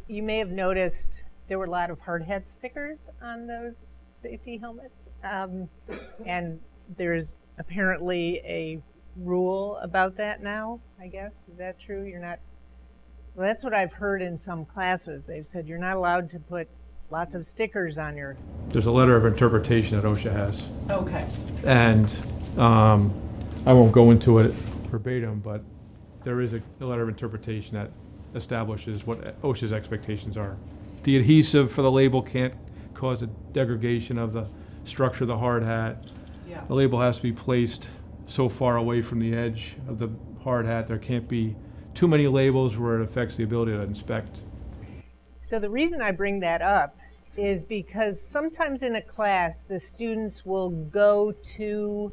B: you may have noticed there were a lot of hard hat stickers on those safety helmets. And there's apparently a rule about that now, I guess. Is that true? You're not, well, that's what I've heard in some classes. They've said you're not allowed to put lots of stickers on your...
F: There's a letter of interpretation that OSHA has.
B: Okay.
F: And I won't go into it verbatim, but there is a letter of interpretation that establishes what OSHA's expectations are. The adhesive for the label can't cause a degradation of the structure of the hard hat.
B: Yeah.
F: The label has to be placed so far away from the edge of the hard hat. There can't be too many labels where it affects the ability to inspect.
B: So the reason I bring that up is because sometimes in a class, the students will go to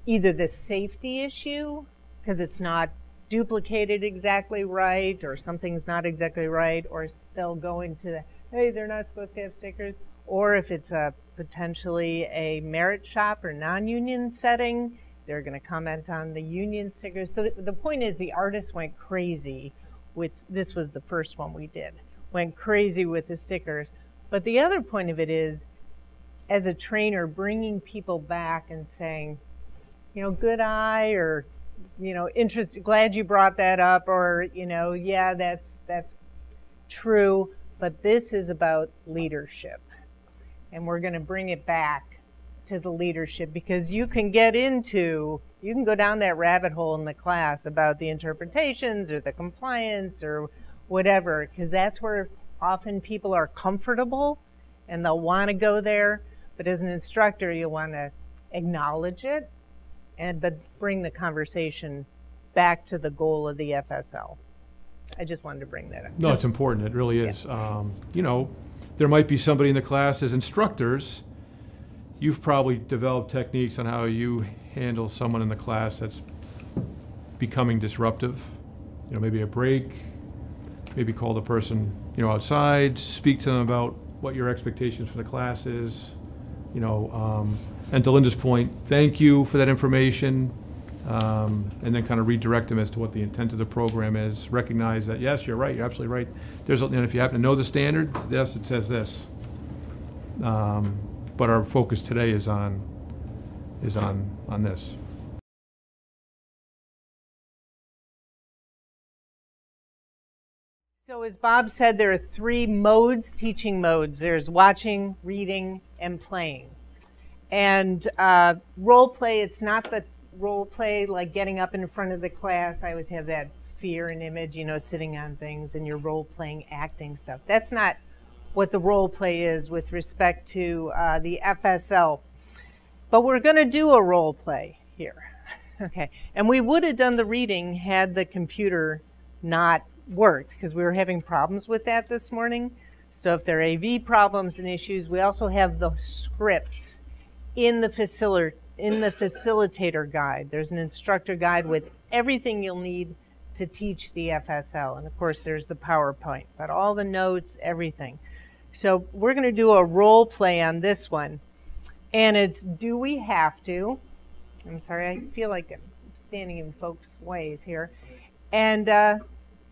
B: either the safety issue, because it's not duplicated exactly right, or something's not exactly right, or they'll go into the, hey, they're not supposed to have stickers, or if it's a potentially a merit shop or non-union setting, they're going to comment on the union stickers. So the point is, the artist went crazy with, this was the first one we did, went crazy with the stickers. But the other point of it is, as a trainer, bringing people back and saying, you know, good eye, or, you know, glad you brought that up, or, you know, yeah, that's true, but this is about leadership. And we're going to bring it back to the leadership, because you can go down that rabbit hole in the class about the interpretations or the compliance or whatever, because that's where often people are comfortable and they'll want to go there. But as an instructor, you want to acknowledge it, but bring the conversation back to the goal of the FSL. I just wanted to bring that up.
F: No, it's important. It really is. Yeah. You know, there might be somebody in the class as instructors. You've probably developed techniques on how you handle someone in the class that's becoming disruptive. You know, maybe a break, maybe call the person, you know, outside, speak to them about what your expectations for the class is. You know, and to Linda's point, thank you for that information, and then kind of redirect them as to what the intent of the program is. Recognize that, yes, you're right, you're absolutely right. And if you happen to know the standard, yes, it says this. But our focus today is on this.
B: So as Bob said, there are 3 modes, teaching modes. There's watching, reading, and playing. And role play, it's not the role play like getting up in front of the class. I always have that fear and image, you know, sitting on things and you're role playing, acting stuff. That's not what the role play is with respect to the FSL. But we're going to do a role play here. Okay. And we would have done the reading had the computer not worked, because we were having problems with that this morning. So if there are AV problems and issues, we also have the scripts in the facilitator guide. There's an instructor guide with everything you'll need to teach the FSL. And of course, there's the PowerPoint, but all the notes, everything. So we're going to do a role play on this one. And it's, do we have to? I'm sorry, I feel like I'm standing in folks' ways here. And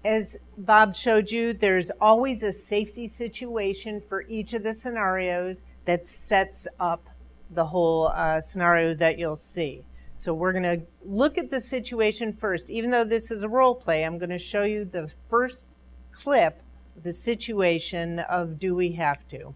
B: as Bob showed you, there's always a safety situation for each of the scenarios that sets up the whole scenario that you'll see. So we're going to look at the situation first. Even though this is a role play, I'm going to show you the first clip, the situation of do we have to.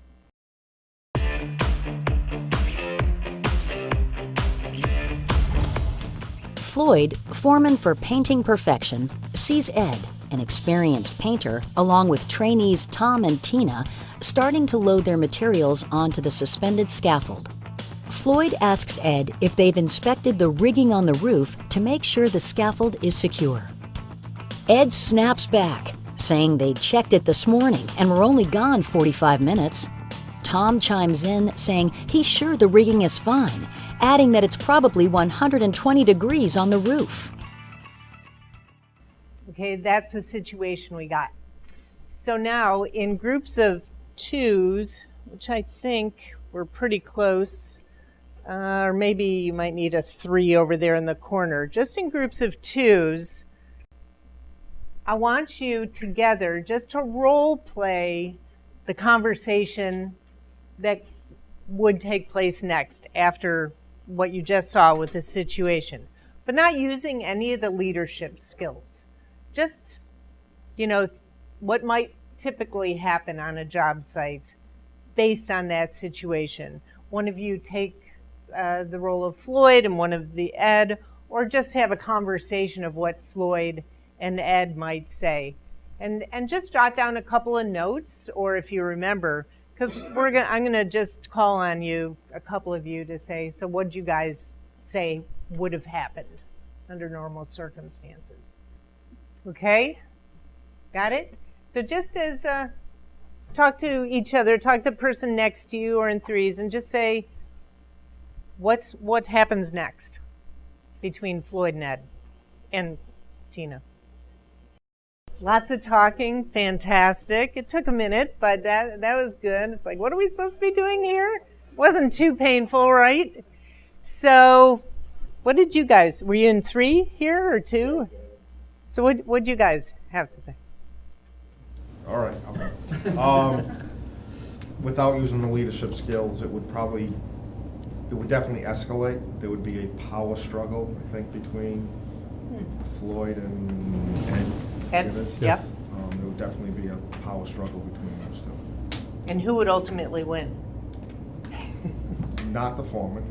P: Floyd, foreman for Painting Perfection, sees Ed, an experienced painter, along with trainees Tom and Tina, starting to load their materials onto the suspended scaffold. Floyd asks Ed if they've inspected the rigging on the roof to make sure the scaffold is secure. Ed snaps back, saying they'd checked it this morning and were only gone 45 minutes. Tom chimes in, saying he's sure the rigging is fine, adding that it's probably 120 degrees on the roof.
B: Okay, that's the situation we got. So now in groups of twos, which I think we're pretty close, or maybe you might need a 3 over there in the corner. Just in groups of twos, I want you together just to role play the conversation that would take place next after what you just saw with the situation, but not using any of the leadership skills. Just, what might typically happen on a job site based on that situation. One of you take the role of Floyd and one of the Ed, or just have a conversation of what Floyd and Ed might say. And just jot down a couple of notes, or if you remember, because I'm gonna just call on you, a couple of you, to say, so what'd you guys say would have happened under normal circumstances? Okay, got it? So just as talk to each other, talk to the person next to you or in threes, and just say, what happens next between Floyd and Ed and Tina? Lots of talking, fantastic. It took a minute, but that was good. It's like, what are we supposed to be doing here? Wasn't too painful, right? So, what did you guys, were you in 3 here or 2? So what'd you guys have to say?
N: All right, okay. Without using the leadership skills, it would definitely escalate. There would be a power struggle, I think, between Floyd and Ed.
B: Yep.
N: There would definitely be a power struggle between those two.
B: And who would ultimately win?
N: Not the foreman.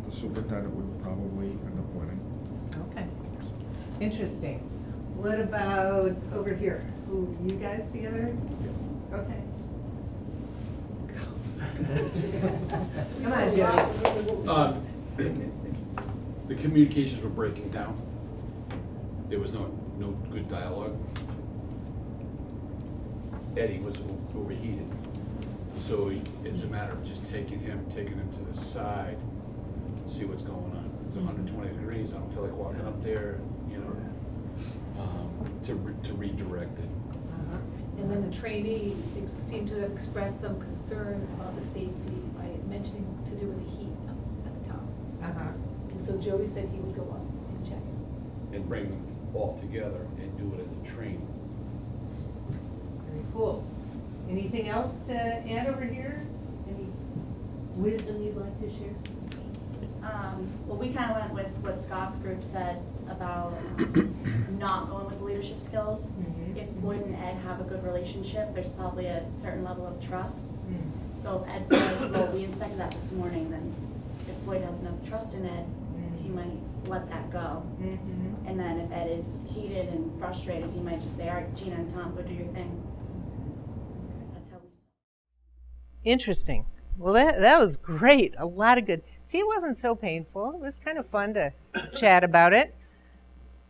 N: The superintendent would probably end up winning.
B: Okay. Interesting. What about over here? Who, you guys together? Okay. Come on, Jimmy.
J: The communications were breaking down. There was no good dialogue. Eddie was overheated. So it's a matter of just taking him to the side, see what's going on. It's 120 degrees. I don't feel like walking up there, to redirect it.
M: And then the trainee seemed to have expressed some concern about the safety by mentioning to do with the heat at the top. And so Joey said he would go up and check it.
J: And bring them all together and do it as a training.
B: Very cool. Anything else to add over here? Any wisdom you'd like to share?
K: Well, we kind of went with what Scott's group said about not going with leadership skills. If Floyd and Ed have a good relationship, there's probably a certain level of trust. So if Ed says, well, we inspected that this morning, then if Floyd has enough trust in Ed, he might let that go. And then if Ed is heated and frustrated, he might just say, all right, Gina and Tom, go do your thing. That's how we.
B: Interesting. Well, that was great. A lot of good. See, it wasn't so painful. It was kind of fun to chat about it.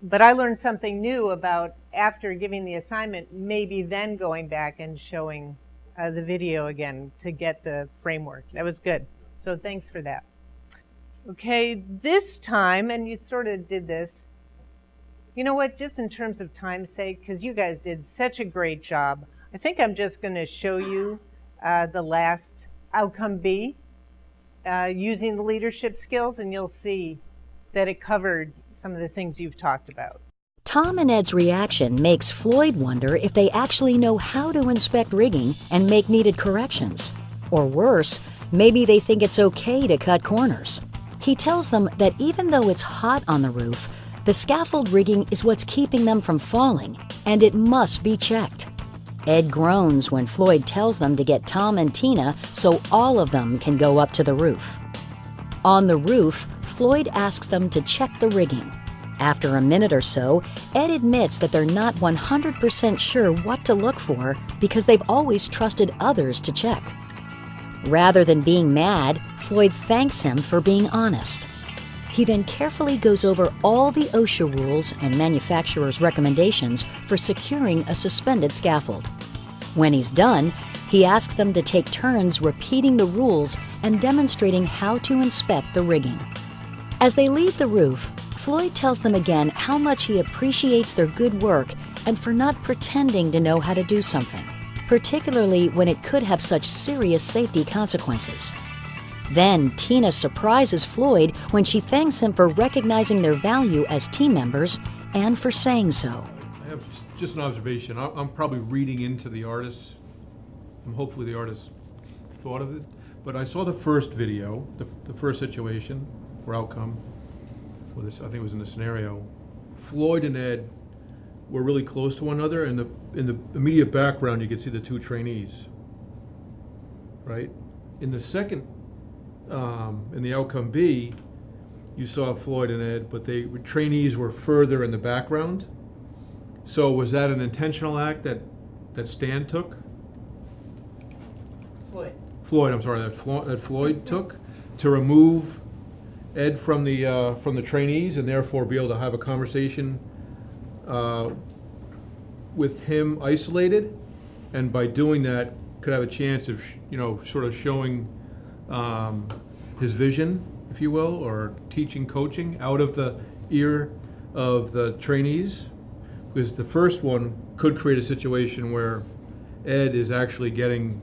B: But I learned something new about, after giving the assignment, maybe then going back and showing the video again to get the framework. That was good. So thanks for that. Okay, this time, and you sort of did this, you know what, just in terms of time's sake, because you guys did such a great job, I think I'm just going to show you the last outcome B using the leadership skills, and you'll see that it covered some of the things you've talked about.
P: Tom and Ed's reaction makes Floyd wonder if they actually know how to inspect rigging and make needed corrections. Or worse, maybe they think it's okay to cut corners. He tells them that even though it's hot on the roof, the scaffold rigging is what's keeping them from falling, and it must be checked. Ed groans when Floyd tells them to get Tom and Tina so all of them can go up to the roof. On the roof, Floyd asks them to check the rigging. After a minute or so, Ed admits that they're not 100% sure what to look for because they've always trusted others to check. Rather than being mad, Floyd thanks him for being honest. He then carefully goes over all the OSHA rules and manufacturer's recommendations for securing a suspended scaffold. When he's done, he asks them to take turns repeating the rules and demonstrating how to inspect the rigging. As they leave the roof, Floyd tells them again how much he appreciates their good work and for not pretending to know how to do something, particularly when it could have such serious safety consequences. Then Tina surprises Floyd when she thanks him for recognizing their value as team members and for saying so.
F: I have just an observation. I'm probably reading into the artist, and hopefully the artist thought of it, but I saw the first video, the first situation or outcome, for this, I think it was in the scenario. Floyd and Ed were really close to one another, and in the immediate background you could see the two trainees, right? In the second, in the outcome B, you saw Floyd and Ed, but the trainees were further in the background. So was that an intentional act that Stan took? Floyd, I'm sorry, that Floyd took to remove Ed from the trainees and therefore be able to have a conversation with him isolated, and by doing that could have a chance of sort of showing his vision, if you will, or teaching, coaching out of the ear of the trainees, because the first one could create a situation where Ed is actually getting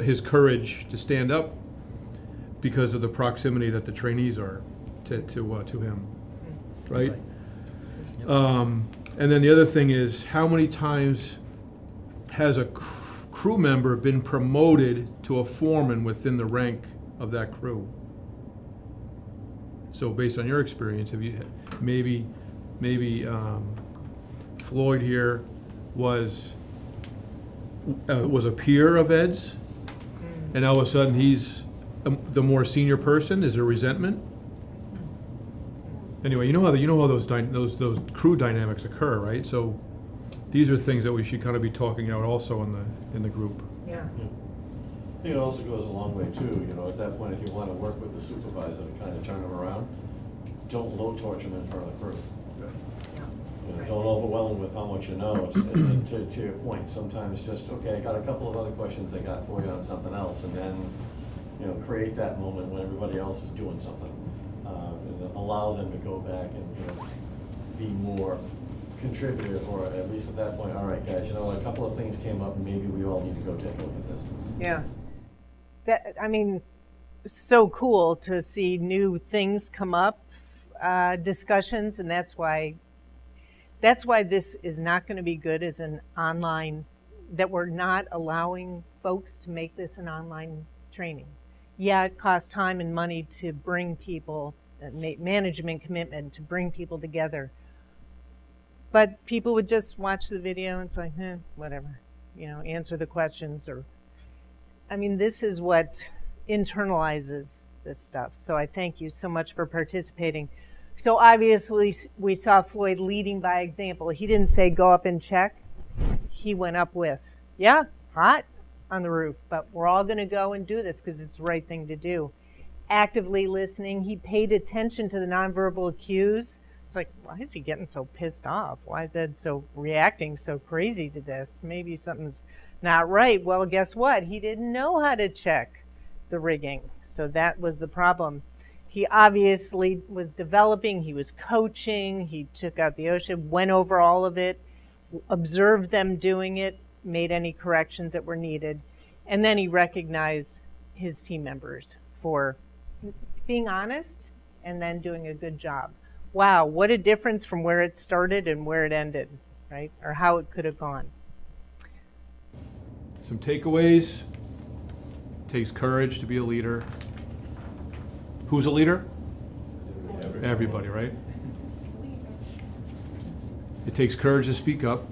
F: his courage to stand up because of the proximity that the trainees are to him, right? And then the other thing is, how many times has a crew member been promoted to a foreman within the rank of that crew? So based on your experience, have you maybe Floyd here was a peer of Ed's, and all of a sudden he's the more senior person? Is there resentment? Anyway, you know how those crew dynamics occur, right? So these are things that we should kind of be talking out also in the group.
B: Yeah.
E: I think it also goes a long way too, at that point, if you want to work with the supervisor to kind of turn them around, don't low torch them in front of the crew. Don't overwhelm them with how much you know. And to your point, sometimes just, okay, I got a couple of other questions I got for you on something else, and then, create that moment when everybody else is doing something. And allow them to go back and, be more contributive, or at least at that point, all right, guys, a couple of things came up, and maybe we all need to go take a look at this.
B: Yeah. So cool to see new things come up, discussions, and that's why this is not going to be good as an online, that we're not allowing folks to make this an online training. Yeah, it costs time and money to bring people, management commitment to bring people together. But people would just watch the video and it's like, whatever, answer the questions. This is what internalizes this stuff. So I thank you so much for participating. So obviously we saw Floyd leading by example. He didn't say go up and check. He went up with, yeah, hot on the roof, but we're all going to go and do this because it's the right thing to do. Actively listening. He paid attention to the nonverbal cues. It's like, why is he getting so pissed off? Why is Ed reacting so crazy to this? Maybe something's not right. Well, guess what? He didn't know how to check the rigging. So that was the problem. He obviously was developing, he was coaching, he took out the OSHA, went over all of it, observed them doing it, made any corrections that were needed, and then he recognized his team members for being honest and then doing a good job. Wow, what a difference from where it started and where it ended, right? Or how it could have gone.
F: Some takeaways. It takes courage to be a leader. Who's a leader? Everybody, right? It takes courage to speak up.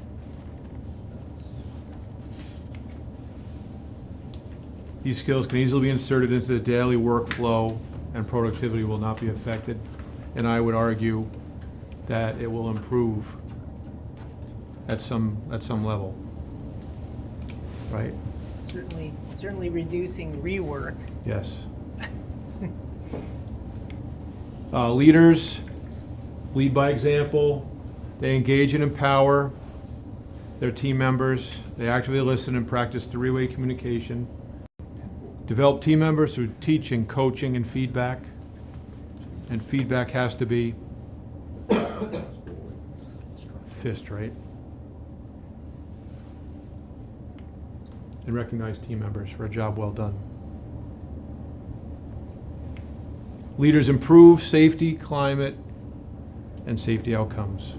F: These skills can easily be inserted into the daily workflow and productivity will not be affected. And I would argue that it will improve at some level, right?
B: Certainly reducing rework.
F: Yes. Leaders lead by example. They engage and empower their team members. They actively listen and practice three-way communication. Develop team members through teaching, coaching, and feedback. And feedback has to be fist, right? And recognize team members for a job well done. Leaders improve safety, climate, and safety outcomes.